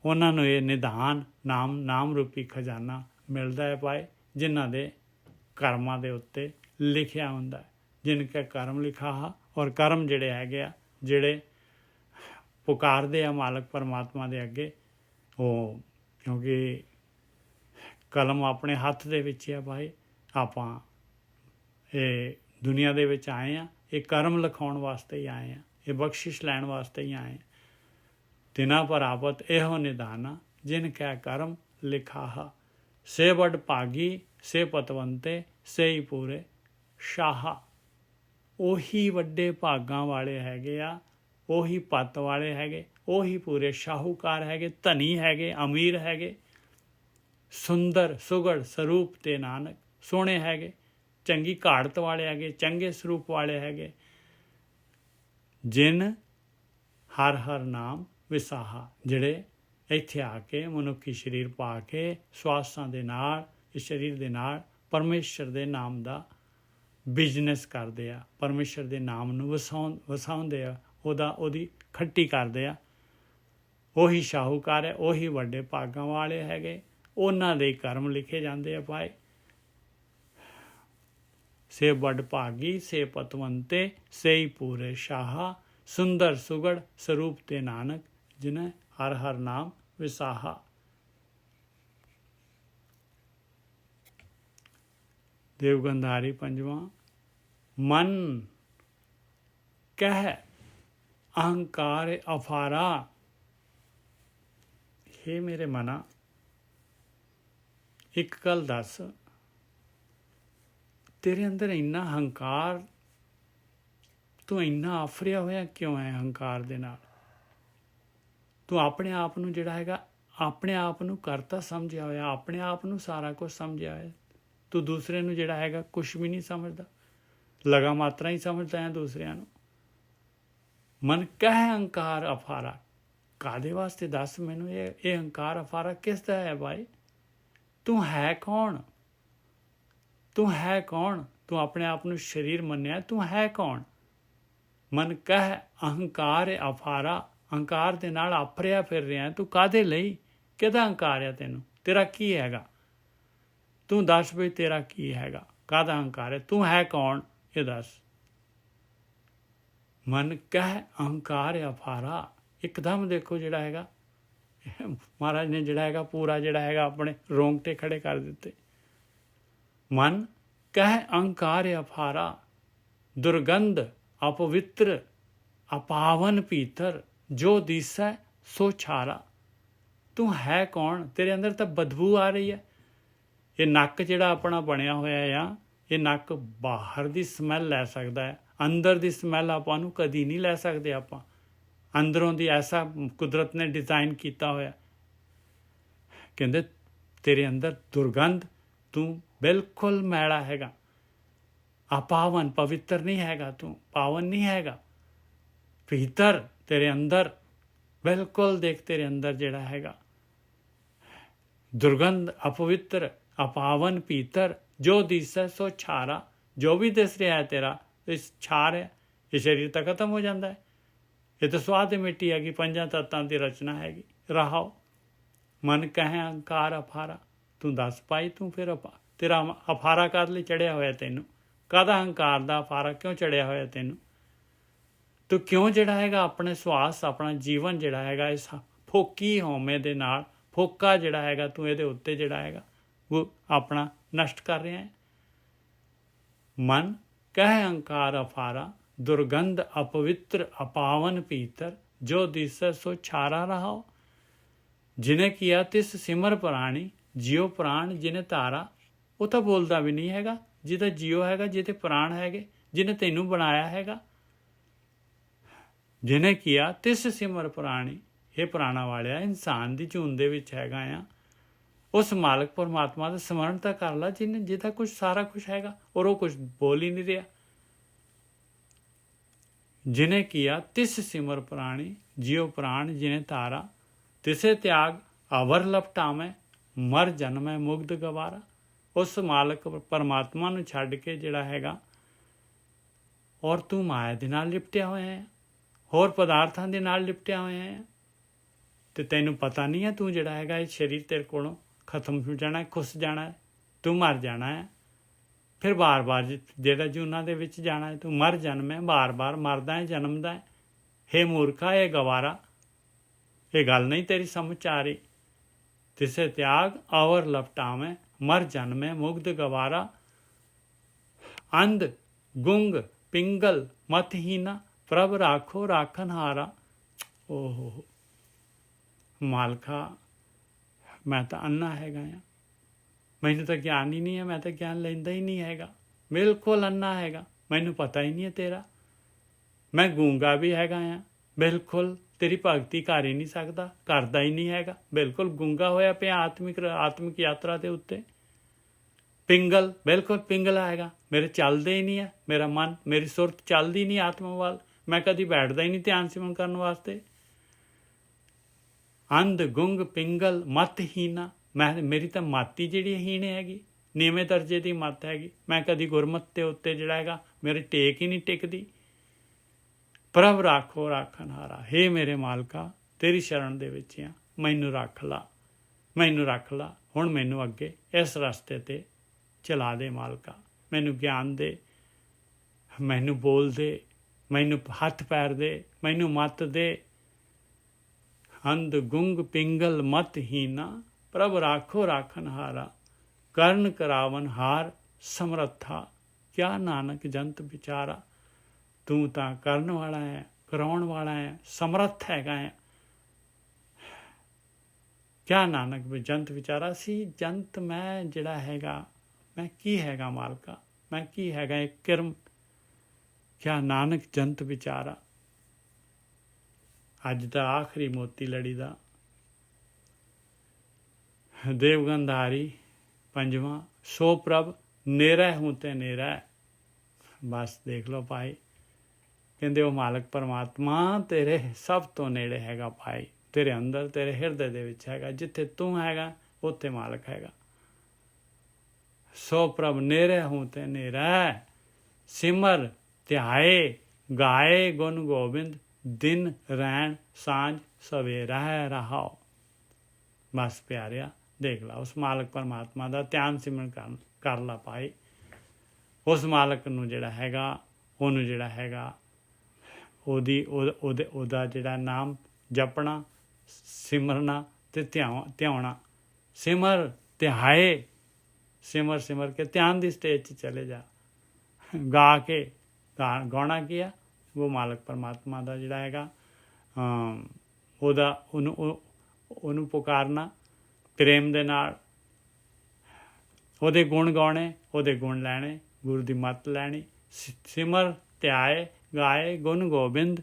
ਉਹਨਾਂ ਨੂੰ ਇਹ ਨਿਦਾਨ, ਨਾਮ ਰੂਪੀ ਖਜ਼ਾਨਾ ਮਿਲਦਾ ਹੈ ਭਾਈ, ਜਿਨ੍ਹਾਂ ਦੇ ਕਰਮਾਂ ਦੇ ਉੱਤੇ ਲਿਖਿਆ ਹੁੰਦਾ ਹੈ। ਜਿਨ ਕੈ ਕਰਮ ਲਿਖਾ। ਔਰ ਕਰਮ ਜਿਹੜੇ ਹੈਗੇ ਆ, ਜਿਹੜੇ ਪੁਕਾਰਦੇ ਆ ਮਾਲਕ ਪਰਮਾਤਮਾ ਦੇ ਅੱਗੇ, ਉਹ ਕਿਉਂਕਿ ਕਲਮ ਆਪਣੇ ਹੱਥ ਦੇ ਵਿੱਚ ਆ ਭਾਈ। ਆਪਾਂ ਇਹ ਦੁਨੀਆ ਦੇ ਵਿੱਚ ਆਏ ਆ, ਇਹ ਕਰਮ ਲਿਖਾਉਣ ਵਾਸਤੇ ਹੀ ਆਏ ਆ, ਇਹ ਬਖਸ਼ਿਸ਼ ਲੈਣ ਵਾਸਤੇ ਹੀ ਆਏ ਆ। ਤਿਨਾ ਪ੍ਰਾਪਤ ਇਹੋ ਨਿਦਾਨਾ, ਜਿਨ ਕੈ ਕਰਮ ਲਿਖਾਹਾ। ਸੇ ਵੱਡ ਭਾਗੀ ਸੇ ਪਤਵੰਤੇ, ਸੇ ਹੀ ਪੂਰੇ ਸ਼ਾਹਾ। ਉਹੀ ਵੱਡੇ ਭਾਗਾਂ ਵਾਲੇ ਹੈਗੇ ਆ, ਉਹੀ ਪੱਤ ਵਾਲੇ ਹੈਗੇ, ਉਹੀ ਪੂਰੇ ਸ਼ਾਹੂਕਾਰ ਹੈਗੇ, ਧਨੀ ਹੈਗੇ, ਅਮੀਰ ਹੈਗੇ, ਸੁੰਦਰ ਸੁਗੜ ਸਰੂਪ ਤੇ ਨਾਨਕ, ਸੋਹਣੇ ਹੈਗੇ, ਚੰਗੀ ਘਾੜਤ ਵਾਲੇ ਹੈਗੇ, ਚੰਗੇ ਸਰੂਪ ਵਾਲੇ ਹੈਗੇ। ਜਿਨ ਹਰ ਹਰ ਨਾਮ ਵਿਸਾਹਾ, ਜਿਹੜੇ ਇੱਥੇ ਆ ਕੇ ਮਨੁੱਖੀ ਸਰੀਰ ਪਾ ਕੇ ਸਵਾਸਾਂ ਦੇ ਨਾਲ, ਇਸ ਸਰੀਰ ਦੇ ਨਾਲ ਪਰਮੇਸ਼ਰ ਦੇ ਨਾਮ ਦਾ ਬਿਜ਼ਨਸ ਕਰਦੇ ਆ, ਪਰਮੇਸ਼ਰ ਦੇ ਨਾਮ ਨੂੰ ਵਸਾਉਂਦੇ ਆ, ਉਹਦੀ ਖੱਟੀ ਕਰਦੇ ਆ। ਉਹੀ ਸ਼ਾਹੂਕਾਰ ਹੈ, ਉਹੀ ਵੱਡੇ ਭਾਗਾਂ ਵਾਲੇ ਹੈਗੇ, ਉਹਨਾਂ ਦੇ ਕਰਮ ਲਿਖੇ ਜਾਂਦੇ ਆ ਭਾਈ। ਸੇ ਵੱਡ ਭਾਗੀ ਸੇ ਪਤਵੰਤੇ, ਸੇ ਹੀ ਪੂਰੇ ਸ਼ਾਹਾ। ਸੁੰਦਰ ਸੁਗੜ ਸਰੂਪ ਤੇ ਨਾਨਕ, ਜਿਨ੍ਹਾਂ ਹਰ ਹਰ ਨਾਮ ਵਿਸਾਹਾ। ਦੇਵਗੰਧਾਰੀ ਪੰਜਵਾਂ, ਮਨ ਕਹਿ ਅਹੰਕਾਰ ਅਫਾਰਾ। ਹੇ ਮੇਰੇ ਮਨਾ, ਇੱਕ ਗੱਲ ਦੱਸ, ਤੇਰੇ ਅੰਦਰ ਇੰਨਾ ਹੰਕਾਰ, ਤੂੰ ਇੰਨਾ ਆਫਰਿਆ ਹੋਇਆ ਕਿਉਂ ਹੈ ਹੰਕਾਰ ਦੇ ਨਾਲ? ਤੂੰ ਆਪਣੇ ਆਪ ਨੂੰ ਜਿਹੜਾ ਹੈਗਾ, ਆਪਣੇ ਆਪ ਨੂੰ ਕਰਤਾ ਸਮਝਿਆ ਹੋਇਆ, ਆਪਣੇ ਆਪ ਨੂੰ ਸਾਰਾ ਕੁਝ ਸਮਝਿਆ ਹੋਇਆ। ਤੂੰ ਦੂਸਰੇ ਨੂੰ ਜਿਹੜਾ ਹੈਗਾ ਕੁਛ ਵੀ ਨਹੀਂ ਸਮਝਦਾ, ਲਗਾ ਮਾਤਰਾ ਹੀ ਸਮਝਦਾ ਹੈ ਦੂਸਰਿਆਂ ਨੂੰ। ਮਨ ਕਹਿ ਹੰਕਾਰ ਅਫਾਰਾ, ਕਾਹਦੇ ਵਾਸਤੇ ਦੱਸ ਮੈਨੂੰ? ਇਹ ਹੰਕਾਰ ਅਫਾਰਾ ਕਿਸ ਦਾ ਹੈ ਭਾਈ? ਤੂੰ ਹੈ ਕੌਣ? ਤੂੰ ਹੈ ਕੌਣ? ਤੂੰ ਆਪਣੇ ਆਪ ਨੂੰ ਸਰੀਰ ਮੰਨਿਆ, ਤੂੰ ਹੈ ਕੌਣ? ਮਨ ਕਹਿ ਅਹੰਕਾਰ ਅਫਾਰਾ, ਅਹੰਕਾਰ ਦੇ ਨਾਲ ਆਫਰਿਆ ਫਿਰ ਰਿਹਾ ਤੂੰ ਕਾਹਦੇ ਲਈ? ਕਿਹਦਾ ਅਹੰਕਾਰ ਆ ਤੈਨੂੰ? ਤੇਰਾ ਕੀ ਹੈਗਾ? ਤੂੰ ਦੱਸ ਬਈ ਤੇਰਾ ਕੀ ਹੈਗਾ, ਕਾਹਦਾ ਅਹੰਕਾਰ ਹੈ? ਤੂੰ ਹੈ ਕੌਣ ਇਹ ਦੱਸ। ਮਨ ਕਹਿ ਅਹੰਕਾਰ ਅਫਾਰਾ, ਇੱਕਦਮ ਦੇਖੋ ਜਿਹੜਾ ਹੈਗਾ ਮਹਾਰਾਜ ਨੇ ਜਿਹੜਾ ਹੈਗਾ ਪੂਰਾ ਜਿਹੜਾ ਹੈਗਾ ਆਪਣੇ ਰੋਂਗਟੇ ਖੜੇ ਕਰ ਦਿੱਤੇ। ਮਨ ਕਹਿ ਅਹੰਕਾਰ ਅਫਾਰਾ, ਦੁਰਗੰਧ ਅਪਵਿੱਤਰ ਅਪਾਵਨ ਭੀਤਰ, ਜੋ ਦਿਸੈ ਸੋ ਛਾਰਾ। ਤੂੰ ਹੈ ਕੌਣ? ਤੇਰੇ ਅੰਦਰ ਤਾਂ ਬਦਬੂ ਆ ਰਹੀ ਹੈ। ਇਹ ਨੱਕ ਜਿਹੜਾ ਆਪਣਾ ਬਣਿਆ ਹੋਇਆ ਆ, ਇਹ ਨੱਕ ਬਾਹਰ ਦੀ ਸਮੈਲ ਲੈ ਸਕਦਾ ਹੈ, ਅੰਦਰ ਦੀ ਸਮੈਲ ਆਪਾਂ ਨੂੰ ਕਦੀ ਨਹੀਂ ਲੈ ਸਕਦੇ। ਆਪਾਂ ਅੰਦਰੋਂ ਦੀ ਐਸਾ ਕੁਦਰਤ ਨੇ ਡਿਜ਼ਾਈਨ ਕੀਤਾ ਹੋਇਆ। ਕਹਿੰਦੇ ਤੇਰੇ ਅੰਦਰ ਦੁਰਗੰਧ, ਤੂੰ ਬਿਲਕੁਲ ਮੈਲਾ ਹੈਗਾ, ਅਪਾਵਨ ਪਵਿੱਤਰ ਨਹੀਂ ਹੈਗਾ, ਤੂੰ ਪਾਵਨ ਨਹੀਂ ਹੈਗਾ। ਭੀਤਰ ਤੇਰੇ ਅੰਦਰ ਬਿਲਕੁਲ ਦੇਖ, ਤੇਰੇ ਅੰਦਰ ਜਿਹੜਾ ਹੈਗਾ ਦੁਰਗੰਧ ਅਪਵਿੱਤਰ ਅਪਾਵਨ ਭੀਤਰ, ਜੋ ਦਿਸੈ ਸੋ ਛਾਰਾ, ਜੋ ਵੀ ਦਿਸ ਰਿਹਾ ਹੈ ਤੇਰਾ ਇਸ ਛਾਰ ਹੈ। ਇਹ ਸਰੀਰ ਤਾਂ ਖਤਮ ਹੋ ਜਾਂਦਾ ਹੈ, ਇਹ ਤਾਂ ਸਵਾਹ ਤੇ ਮਿੱਟੀ ਹੈਗੀ, ਪੰਜਾਂ ਤੱਤਾਂ ਦੀ ਰਚਨਾ ਹੈਗੀ। ਰਹਾਓ ਮਨ ਕਹੇ ਅਹੰਕਾਰ ਅਫਾਰਾ, ਤੂੰ ਦੱਸ ਪਾਈ ਤੂੰ ਫਿਰ ਤੇਰਾ ਅਫਾਰਾ ਕਾਹਦੇ ਲਈ ਚੜਿਆ ਹੋਇਆ ਤੈਨੂੰ, ਕਾਹਦਾ ਅਹੰਕਾਰ ਦਾ ਅਫਾਰਾ ਕਿਉਂ ਚੜਿਆ ਹੋਇਆ ਤੈਨੂੰ? ਤੂੰ ਕਿਉਂ ਜਿਹੜਾ ਹੈਗਾ ਆਪਣੇ ਸਵਾਸ ਆਪਣਾ ਜੀਵਨ ਜਿਹੜਾ ਹੈਗਾ ਇਸ ਫੋਕੀ ਹਉਮੈ ਦੇ ਨਾਲ, ਫੋਕਾ ਜਿਹੜਾ ਹੈਗਾ ਤੂੰ ਇਹਦੇ ਉੱਤੇ ਜਿਹੜਾ ਹੈਗਾ ਉਹ ਆਪਣਾ ਨਸ਼ਟ ਕਰ ਰਿਹਾ ਹੈ। ਮਨ ਕਹਿ ਅਹੰਕਾਰ ਅਫਾਰਾ, ਦੁਰਗੰਧ ਅਪਵਿੱਤਰ ਅਪਾਵਨ ਪੀਤਰ, ਜੋ ਦਿਸੈ ਸੋ ਛਾਰਾ ਰਹਾਓ। ਜਿਨੇ ਕੀਆ ਤਿਸ ਸਿਮਰ ਪ੍ਰਾਣੀ, ਜਿਉ ਪ੍ਰਾਣ ਜਿਨੇ ਧਾਰਾ। ਉਹ ਤਾਂ ਬੋਲਦਾ ਵੀ ਨਹੀਂ ਹੈਗਾ, ਜਿਹਦਾ ਜੀਓ ਹੈਗਾ, ਜਿਹਦੇ ਪ੍ਰਾਣ ਹੈਗੇ, ਜਿਹਨੇ ਤੈਨੂੰ ਬਣਾਇਆ ਹੈਗਾ। ਜਿਹਨੇ ਕੀਆ ਤਿਸ ਸਿਮਰ ਪ੍ਰਾਣੀ, ਇਹ ਪ੍ਰਾਣਾ ਵਾਲਿਆ ਇਨਸਾਨ ਦੀ ਝੂਨ ਦੇ ਵਿੱਚ ਹੈਗਾ ਆ, ਉਸ ਮਾਲਕ ਪਰਮਾਤਮਾ ਦਾ ਸਮਰਨ ਤਾਂ ਕਰ ਲਾ ਜਿਹਦਾ ਕੁਝ ਸਾਰਾ ਕੁਝ ਹੈਗਾ, ਔਰ ਉਹ ਕੁਝ ਬੋਲ ਹੀ ਨਹੀਂ ਰਿਹਾ। ਜਿਹਨੇ ਕੀਆ ਤਿਸ ਸਿਮਰ ਪ੍ਰਾਣੀ, ਜਿਉ ਪ੍ਰਾਣ ਜਿਹਨੇ ਧਾਰਾ। ਤਿਸੇ ਤਿਆਗ ਅਵਰ ਲਪਟਾਵੇਂ, ਮਰ ਜਨਮੈ ਮੁਗਧ ਗਵਾਰਾ। ਉਸ ਮਾਲਕ ਪਰਮਾਤਮਾ ਨੂੰ ਛੱਡ ਕੇ ਜਿਹੜਾ ਹੈਗਾ, ਔਰ ਤੂੰ ਮਾਇਆ ਦੇ ਨਾਲ ਲਿਪਟਿਆ ਹੋਇਆ ਹੈ, ਹੋਰ ਪਦਾਰਥਾਂ ਦੇ ਨਾਲ ਲਿਪਟਿਆ ਹੋਇਆ ਹੈ, ਤੇ ਤੈਨੂੰ ਪਤਾ ਨਹੀਂ ਹੈ ਤੂੰ ਜਿਹੜਾ ਹੈਗਾ ਇਹ ਸਰੀਰ ਤੇਰੇ ਕੋਲੋਂ ਖਤਮ ਹੋ ਜਾਣਾ, ਖੁੱਸ ਜਾਣਾ, ਤੂੰ ਮਰ ਜਾਣਾ ਹੈ। ਫਿਰ ਬਾਰ-ਬਾਰ ਜਿਹੜਾ ਜੂਨਾਂ ਦੇ ਵਿੱਚ ਜਾਣਾ ਹੈ, ਤੂੰ ਮਰ ਜਨਮ ਹੈ, ਬਾਰ-ਬਾਰ ਮਰਦਾ ਹੈ, ਜਨਮਦਾ ਹੈ। ਹੇ ਮੂਰਖਾ, ਇਹ ਗਵਾਰਾ, ਇਹ ਗੱਲ ਨਹੀਂ ਤੇਰੀ ਸਮਝ ਆ ਰਹੀ। ਤਿਸੇ ਤਿਆਗ ਅਵਰ ਲਪਟਾਵੇਂ, ਮਰ ਜਨਮੈ ਮੁਗਧ ਗਵਾਰਾ। ਅੰਧ ਗੁੰਗ ਪਿੰਗਲ ਮਤਹੀਨਾ, ਪ੍ਰਭ ਰਾਖੋ ਰਾਖਨ ਹਾਰਾ। ਓਹੋ ਮਾਲਕਾ, ਮੈਂ ਤਾਂ ਅੰਨਾ ਹੈਗਾ ਆ, ਮੈਨੂੰ ਤਾਂ ਗਿਆਨ ਹੀ ਨਹੀਂ ਹੈ, ਮੈਂ ਤਾਂ ਗਿਆਨ ਲੈਂਦਾ ਹੀ ਨਹੀਂ ਹੈਗਾ, ਬਿਲਕੁਲ ਅੰਨਾ ਹੈਗਾ, ਮੈਨੂੰ ਪਤਾ ਹੀ ਨਹੀਂ ਹੈ ਤੇਰਾ। ਮੈਂ ਗੂੰਗਾ ਵੀ ਹੈਗਾ ਆ, ਬਿਲਕੁਲ ਤੇਰੀ ਭਗਤੀ ਕਰ ਹੀ ਨਹੀਂ ਸਕਦਾ, ਕਰਦਾ ਹੀ ਨਹੀਂ ਹੈਗਾ, ਬਿਲਕੁਲ ਗੂੰਗਾ ਹੋਇਆ ਪਿਆ ਆਤਮਿਕ ਯਾਤਰਾ ਦੇ ਉੱਤੇ। ਪਿੰਗਲ, ਬਿਲਕੁਲ ਪਿੰਗਲਾ ਹੈਗਾ, ਮੇਰੇ ਚੱਲਦੇ ਹੀ ਨਹੀਂ ਹੈ, ਮੇਰਾ ਮਨ, ਮੇਰੀ ਸੁਰਤ ਚੱਲਦੀ ਨਹੀਂ ਆਤਮਾ ਵੱਲ, ਮੈਂ ਕਦੀ ਬੈਠਦਾ ਹੀ ਨਹੀਂ ਧਿਆਨ ਸਿਮਰਨ ਕਰਨ ਵਾਸਤੇ। ਅੰਧ ਗੁੰਗ ਪਿੰਗਲ ਮਤਹੀਨਾ, ਮੇਰੀ ਤਾਂ ਮਾਤੀ ਜਿਹੜੀ ਹੀਣ ਹੈਗੀ, ਨੀਵੇਂ ਦਰਜੇ ਦੀ ਮੱਤ ਹੈਗੀ, ਮੈਂ ਕਦੀ ਗੁਰਮਤ ਦੇ ਉੱਤੇ ਜਿਹੜਾ ਹੈਗਾ ਮੇਰੀ ਟੇਕ ਹੀ ਨਹੀਂ ਟਿਕਦੀ। ਪ੍ਰਭ ਰਾਖੋ ਰਾਖਨ ਹਾਰਾ, ਹੇ ਮੇਰੇ ਮਾਲਕਾ, ਤੇਰੀ ਸ਼ਰਨ ਦੇ ਵਿੱਚ ਆ, ਮੈਨੂੰ ਰੱਖ ਲਾ, ਮੈਨੂੰ ਰੱਖ ਲਾ, ਹੁਣ ਮੈਨੂੰ ਅੱਗੇ ਇਸ ਰਸਤੇ 'ਤੇ ਚਲਾ ਦੇ ਮਾਲਕਾ, ਮੈਨੂੰ ਗਿਆਨ ਦੇ, ਮੈਨੂੰ ਬੋਲ ਦੇ, ਮੈਨੂੰ ਹੱਥ ਪੈਰ ਦੇ, ਮੈਨੂੰ ਮੱਤ ਦੇ। ਅੰਧ ਗੁੰਗ ਪਿੰਗਲ ਮਤਹੀਨਾ, ਪ੍ਰਭ ਰਾਖੋ ਰਾਖਨ ਹਾਰਾ। ਕਰਨ ਕਰਾਵਨ ਹਾਰ ਸਮਰੱਥਾ, ਕਿਆ ਨਾਨਕ ਜੰਤ ਵਿਚਾਰਾ। ਤੂੰ ਤਾਂ ਕਰਨ ਵਾਲਾ ਹੈ, ਕਰਾਉਣ ਵਾਲਾ ਹੈ, ਸਮਰੱਥ ਹੈਗਾ ਹੈ। ਕਿਆ ਨਾਨਕ ਵੀ ਜੰਤ ਵਿਚਾਰਾ ਸੀ, ਜੰਤ ਮੈਂ ਜਿਹੜਾ ਹੈਗਾ, ਮੈਂ ਕੀ ਹੈਗਾ ਮਾਲਕਾ, ਮੈਂ ਕੀ ਹੈਗਾ ਇੱਕ ਕਿਰਮ। ਕਿਆ ਨਾਨਕ ਜੰਤ ਵਿਚਾਰਾ। ਅੱਜ ਦਾ ਆਖਰੀ ਮੋਤੀ ਲੜੀ ਦਾ ਦੇਵਗੰਧਾਰੀ ਪੰਜਵਾਂ, ਸੋ ਪ੍ਰਭ ਨੇਰਾ ਹੂੰ ਤੇ ਨੇਰਾ। ਬਸ ਦੇਖ ਲਓ ਭਾਈ, ਕਹਿੰਦੇ ਉਹ ਮਾਲਕ ਪਰਮਾਤਮਾ ਤੇਰੇ ਸਭ ਤੋਂ ਨੇੜੇ ਹੈਗਾ ਭਾਈ, ਤੇਰੇ ਅੰਦਰ, ਤੇਰੇ ਹਿਰਦੇ ਦੇ ਵਿੱਚ ਹੈਗਾ, ਜਿੱਥੇ ਤੂੰ ਹੈਗਾ ਉੱਥੇ ਮਾਲਕ ਹੈਗਾ। ਸੋ ਪ੍ਰਭ ਨੇਰੇ ਹੂੰ ਤੇ ਨੇਰਾ, ਸਿਮਰ ਧਿਆਏ ਗਾਏ ਗੁਣ ਗੋਬਿੰਦ, ਦਿਨ ਰੈਣ ਸਾਂਝ ਸਵੇਰਾ ਹੈ ਰਹਾਓ। ਬਸ ਪਿਆਰਿਆ, ਦੇਖ ਲਾ ਉਸ ਮਾਲਕ ਪਰਮਾਤਮਾ ਦਾ ਧਿਆਨ ਸਿਮਰਨ ਕਰ ਲਾ ਭਾਈ। ਉਸ ਮਾਲਕ ਨੂੰ ਜਿਹੜਾ ਹੈਗਾ, ਉਹਨੂੰ ਜਿਹੜਾ ਹੈਗਾ ਉਹਦਾ ਜਿਹੜਾ ਨਾਮ ਜਪਣਾ, ਸਿਮਰਨਾ ਤੇ ਧਿਆਉਣਾ। ਸਿਮਰ ਧਿਆਏ, ਸਿਮਰ ਕੇ ਧਿਆਨ ਦੀ ਸਟੇਜ 'ਚ ਚਲੇ ਜਾ। ਗਾ ਕੇ ਗਾਉਣਾ ਕੀ ਆ, ਉਹ ਮਾਲਕ ਪਰਮਾਤਮਾ ਦਾ ਜਿਹੜਾ ਹੈਗਾ ਉਹਨੂੰ ਪੁਕਾਰਨਾ ਪ੍ਰੇਮ ਦੇ ਨਾਲ, ਉਹਦੇ ਗੁਣ ਗਾਉਣੇ, ਉਹਦੇ ਗੁਣ ਲੈਣੇ, ਗੁਰੂ ਦੀ ਮੱਤ ਲੈਣੀ। ਸਿਮਰ ਧਿਆਏ ਗਾਏ ਗੁਣ ਗੋਬਿੰਦ,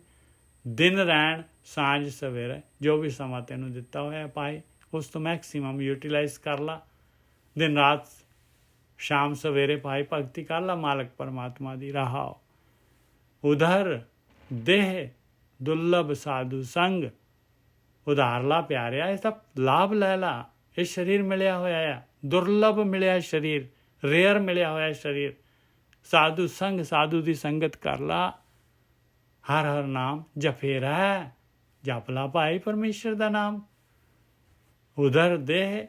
ਦਿਨ ਰੈਣ ਸਾਂਝ ਸਵੇਰੇ। ਜੋ ਵੀ ਸਮਾਂ ਤੈਨੂੰ ਦਿੱਤਾ ਹੋਇਆ ਭਾਈ, ਉਸ ਤੋਂ ਮੈਕਸੀਮਮ ਯੂਟੀਲਾਈਜ਼ ਕਰ ਲਾ। ਦਿਨ ਰਾਤ ਸ਼ਾਮ ਸਵੇਰੇ ਭਾਈ ਭਗਤੀ ਕਰ ਲਾ ਮਾਲਕ ਪਰਮਾਤਮਾ ਦੀ। ਰਹਾਓ ਉਧਰ ਦੇਹ ਦੁਰਲਭ ਸਾਧੂ ਸੰਗ, ਉਧਾਰ ਲਾ ਪਿਆਰਿਆ, ਇਹ ਸਭ ਲਾਭ ਲੈ ਲਾ। ਇਹ ਸਰੀਰ ਮਿਲਿਆ ਹੋਇਆ ਆ, ਦੁਰਲਭ ਮਿਲਿਆ ਸਰੀਰ, ਰੇਅਰ ਮਿਲਿਆ ਹੋਇਆ ਸਰੀਰ। ਸਾਧੂ ਸੰਗ, ਸਾਧੂ ਦੀ ਸੰਗਤ ਕਰ ਲਾ, ਹਰ ਹਰ ਨਾਮ ਜਪੇ ਰਹਿ, ਜਪ ਲਾ ਭਾਈ ਪਰਮੇਸ਼ਰ ਦਾ ਨਾਮ। ਉਧਰ ਦੇਹ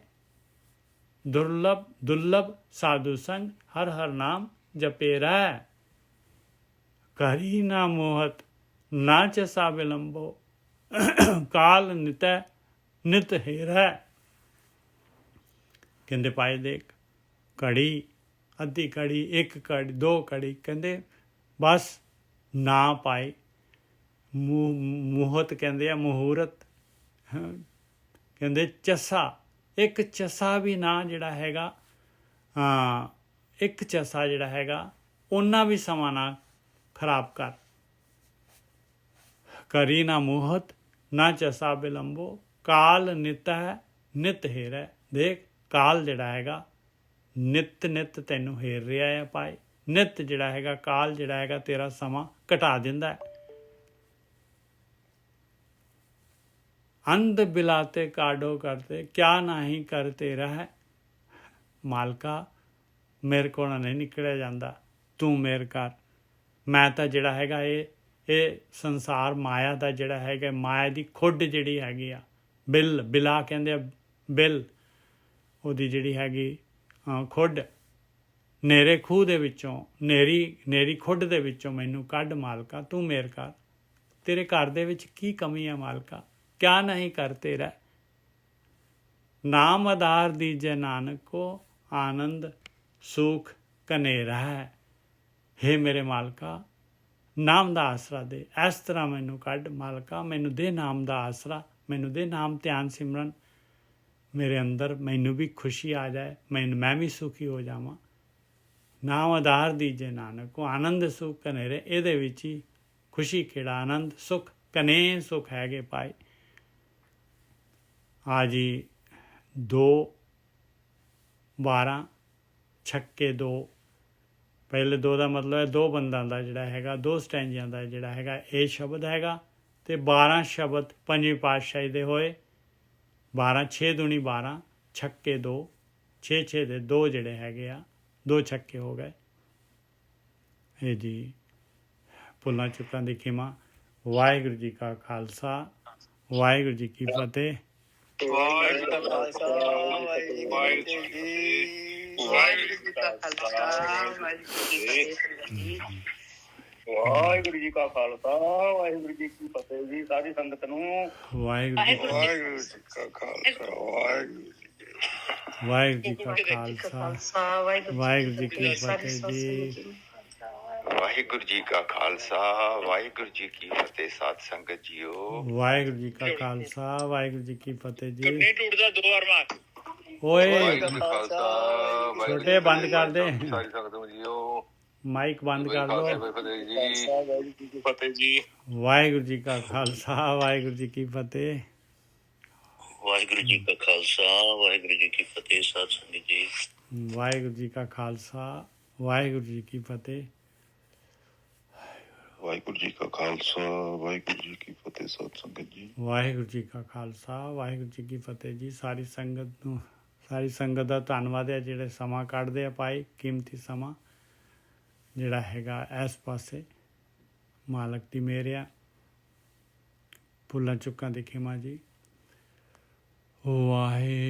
ਦੁਰਲਭ ਦੁਰਲਭ ਸਾਧੂ ਸੰਗ, ਹਰ ਹਰ ਨਾਮ ਜਪੇ ਰਹਿ। ਕਰੀ ਨਾ ਮੋਹਤ ਨਾ ਚਸਾ ਵਿਲੰਬੋ, ਕਾਲ ਨਿਤੈ ਨਿਤ ਹੇਰੈ। ਕਹਿੰਦੇ ਭਾਈ ਦੇਖ, ਘੜੀ, ਅੱਧੀ ਘੜੀ, ਇੱਕ ਘੜੀ, ਦੋ ਘੜੀ, ਕਹਿੰਦੇ ਬਸ ਨਾ ਪਾਏ। ਮੂਹਤ ਕਹਿੰਦੇ ਆ, ਮਹੂਰਤ, ਕਹਿੰਦੇ ਚਸਾ, ਇੱਕ ਚਸਾ ਵੀ ਨਾ ਜਿਹੜਾ ਹੈਗਾ, ਇੱਕ ਚਸਾ ਜਿਹੜਾ ਹੈਗਾ ਉਹਨਾਂ ਵੀ ਸਮਾਂ ਨਾ ਖਰਾਬ ਕਰ। ਕਰੀ ਨਾ ਮੂਹਤ ਨਾ ਚਸਾ ਬਿਲੰਬੋ, ਕਾਲ ਨਿਤ ਹੈ ਨਿਤ ਹੇਰੈ। ਦੇਖ, ਕਾਲ ਜਿਹੜਾ ਹੈਗਾ ਨਿਤ ਨਿਤ ਤੈਨੂੰ ਹੇਰ ਰਿਹਾ ਹੈ ਭਾਈ। ਨਿਤ ਜਿਹੜਾ ਹੈਗਾ, ਕਾਲ ਜਿਹੜਾ ਹੈਗਾ ਤੇਰਾ ਸਮਾਂ ਘਟਾ ਦਿੰਦਾ ਹੈ। ਅੰਧ ਬਿਲਾਤੇ ਕਾਡੋ ਕਰਤੇ, ਕਿਆ ਨਹੀਂ ਕਰਤੇ ਰਹਿ। ਮਾਲਕਾ ਮੇਰੇ ਕੋਲ ਨਹੀਂ ਨਿਕਲਿਆ ਜਾਂਦਾ, ਤੂੰ ਮੇਰ ਕਰ। ਮੈਂ ਤਾਂ ਜਿਹੜਾ ਹੈਗਾ ਇਹ ਸੰਸਾਰ ਮਾਇਆ ਦਾ ਜਿਹੜਾ ਹੈਗਾ, ਮਾਇਆ ਦੀ ਖੁੱਡ ਜਿਹੜੀ ਹੈਗੀ ਆ, ਬਿਲਾ ਕਹਿੰਦੇ ਆ, ਬਿਲ, ਉਹਦੀ ਜਿਹੜੀ ਹੈਗੀ ਖੁੱਡ, ਨੇਰੇ ਖੂਹ ਦੇ ਵਿੱਚੋਂ, ਨੇਰੀ ਖੁੱਡ ਦੇ ਵਿੱਚੋਂ ਮੈਨੂੰ ਕੱਢ ਮਾਲਕਾ, ਤੂੰ ਮੇਰ ਕਰ। ਤੇਰੇ ਘਰ ਦੇ ਵਿੱਚ ਕੀ ਕਮੀ ਆ ਮਾਲਕਾ, ਕਿਆ ਨਹੀਂ ਕਰਤੇ ਰਹਿ। ਨਾਮ ਆਧਾਰ ਦੀਜੈ ਨਾਨਕੋ, ਆਨੰਦ ਸੁਖ ਕਨੇਰਾ ਹੈ। ਹੇ ਮੇਰੇ ਮਾਲਕਾ, ਨਾਮ ਦਾ ਆਸਰਾ ਦੇ, ਇਸ ਤਰ੍ਹਾਂ ਮੈਨੂੰ ਕੱਢ ਮਾਲਕਾ, ਮੈਨੂੰ ਦੇ ਨਾਮ ਦਾ ਆਸਰਾ, ਮੈਨੂੰ ਦੇ ਨਾਮ ਧਿਆਨ ਸਿਮਰਨ, ਮੇਰੇ ਅੰਦਰ ਮੈਨੂੰ ਵੀ ਖੁਸ਼ੀ ਆ ਜਾਏ, ਮੈਂ ਵੀ ਸੁਖੀ ਹੋ ਜਾਵਾਂ। ਨਾਮ ਆਧਾਰ ਦੀਜੇ ਨਾਨਕ, ਆਨੰਦ ਸੁਖ ਕਨੇਰੇ, ਇਹਦੇ ਵਿੱਚ ਹੀ ਖੁਸ਼ੀ ਕਿਹੜਾ, ਆਨੰਦ ਸੁਖ ਕਨੇ ਸੁਖ ਹੈਗੇ ਭਾਈ। ਆ ਜੀ 2 12 ਛੱਕੇ 2, ਪਹਿਲੇ 2 ਦਾ ਮਤਲਬ ਹੈ 2 ਬੰਦਾਂ ਦਾ ਜਿਹੜਾ ਹੈਗਾ, 2 ਸਟੈਂਜਿਆਂ ਦਾ ਜਿਹੜਾ ਹੈਗਾ ਇਹ ਸ਼ਬਦ ਹੈਗਾ। ਤੇ 12 ਸ਼ਬਦ ਪੰਜਵੀਂ ਪਾਤਸ਼ਾਹੀ ਦੇ ਹੋਏ। 12 6 ਦੂਣੀ 12, ਛੱਕੇ 2, 6 ਦੇ 2 ਜਿਹੜੇ ਹੈਗੇ ਆ, 2 ਛੱਕੇ ਹੋ ਗਏ। ਇਹ ਜੀ ਭੁੱਲਾਂ ਚੁੱਕਾਂ ਦੀ ਖਿਮਾ। ਵਾਹਿਗੁਰੂ ਜੀ ਕਾ ਖਾਲਸਾ, ਵਾਹਿਗੁਰੂ ਜੀ ਕੀ ਫਤਿਹ। ਵਾਹਿਗੁਰੂ ਜੀ ਕਾ ਖਾਲਸਾ, ਵਾਹਿਗੁਰੂ ਜੀ ਕੀ ਫਤਿਹ। ਵਾਹਿਗੁਰੂ ਜੀ ਕਾ ਖਾਲਸਾ, ਵਾਹਿਗੁਰੂ ਜੀ ਕਾ ਖਾਲਸਾ, ਵਾਹਿਗੁਰੂ ਜੀ ਕੀ ਫਤਿਹ ਜੀ। ਸਾਰੀ ਸੰਗਤ ਨੂੰ ਵਾਹਿਗੁਰੂ ਜੀ ਕਾ ਖਾਲਸਾ, ਵਾਹਿਗੁਰੂ ਜੀ ਕਾ ਖਾਲਸਾ, ਵਾਹਿਗੁਰੂ ਜੀ ਕੀ ਫਤਿਹ ਜੀ। ਵਾਹਿਗੁਰੂ ਜੀ ਕਾ ਖਾਲਸਾ, ਵਾਹਿਗੁਰੂ ਜੀ ਕੀ ਫਤਿਹ। ਸਾਧ ਸੰਗਤ ਜੀਓ, ਵਾਹਿਗੁਰੂ ਜੀ ਕਾ ਖਾਲਸਾ, ਵਾਹਿਗੁਰੂ ਜੀ ਕੀ ਫਤਿਹ ਜੀ। ਨਹੀਂ ਟੁੱਟਦਾ 2 ਵਾਰ ਮਾਰ ਓਏ ਛੋਟੇ ਬੰਦ ਕਰ ਦੇ, ਸਾਰੀ ਸੰਗਤ ਜੀਓ, ਮਾਈਕ ਬੰਦ ਕਰ ਦੋ। ਫਤਿਹ ਜੀ। ਵਾਹਿਗੁਰੂ ਜੀ ਕਾ ਖਾਲਸਾ, ਵਾਹਿਗੁਰੂ ਜੀ ਕੀ ਫਤਿਹ। ਵਾਹਿਗੁਰੂ ਜੀ ਕਾ ਖਾਲਸਾ, ਵਾਹਿਗੁਰੂ ਜੀ ਕੀ ਫਤਿਹ। ਸਾਧ ਸੰਗਤ ਜੀ, ਵਾਹਿਗੁਰੂ ਜੀ ਕਾ ਖਾਲਸਾ, ਵਾਹਿਗੁਰੂ ਜੀ ਕੀ ਫਤਿਹ। ਵਾਹਿਗੁਰੂ ਜੀ ਕਾ ਖਾਲਸਾ, ਵਾਹਿਗੁਰੂ ਜੀ ਕੀ ਫਤਿਹ। ਸਾਧ ਸੰਗਤ ਜੀ, ਵਾਹਿਗੁਰੂ ਜੀ ਕਾ ਖਾਲਸਾ, ਵਾਹਿਗੁਰੂ ਜੀ ਕੀ ਫਤਿਹ ਜੀ। ਸਾਰੀ ਸੰਗਤ ਨੂੰ, ਸਾਰੀ ਸੰਗਤ ਦਾ ਧੰਨਵਾਦ ਹੈ ਜਿਹੜੇ ਸਮਾਂ ਕੱਢਦੇ ਆ ਭਾਈ, ਕੀਮਤੀ ਸਮਾਂ ਜਿਹੜਾ ਹੈਗਾ ਇਸ ਪਾਸੇ। ਮਾਲਕ ਦੀ ਮਿਹਰ ਆ, ਭੁੱਲਾਂ ਚੁੱਕਾਂ ਦੀ ਖਿਮਾ ਜੀ। ਵਾਹਿਗੁਰੂ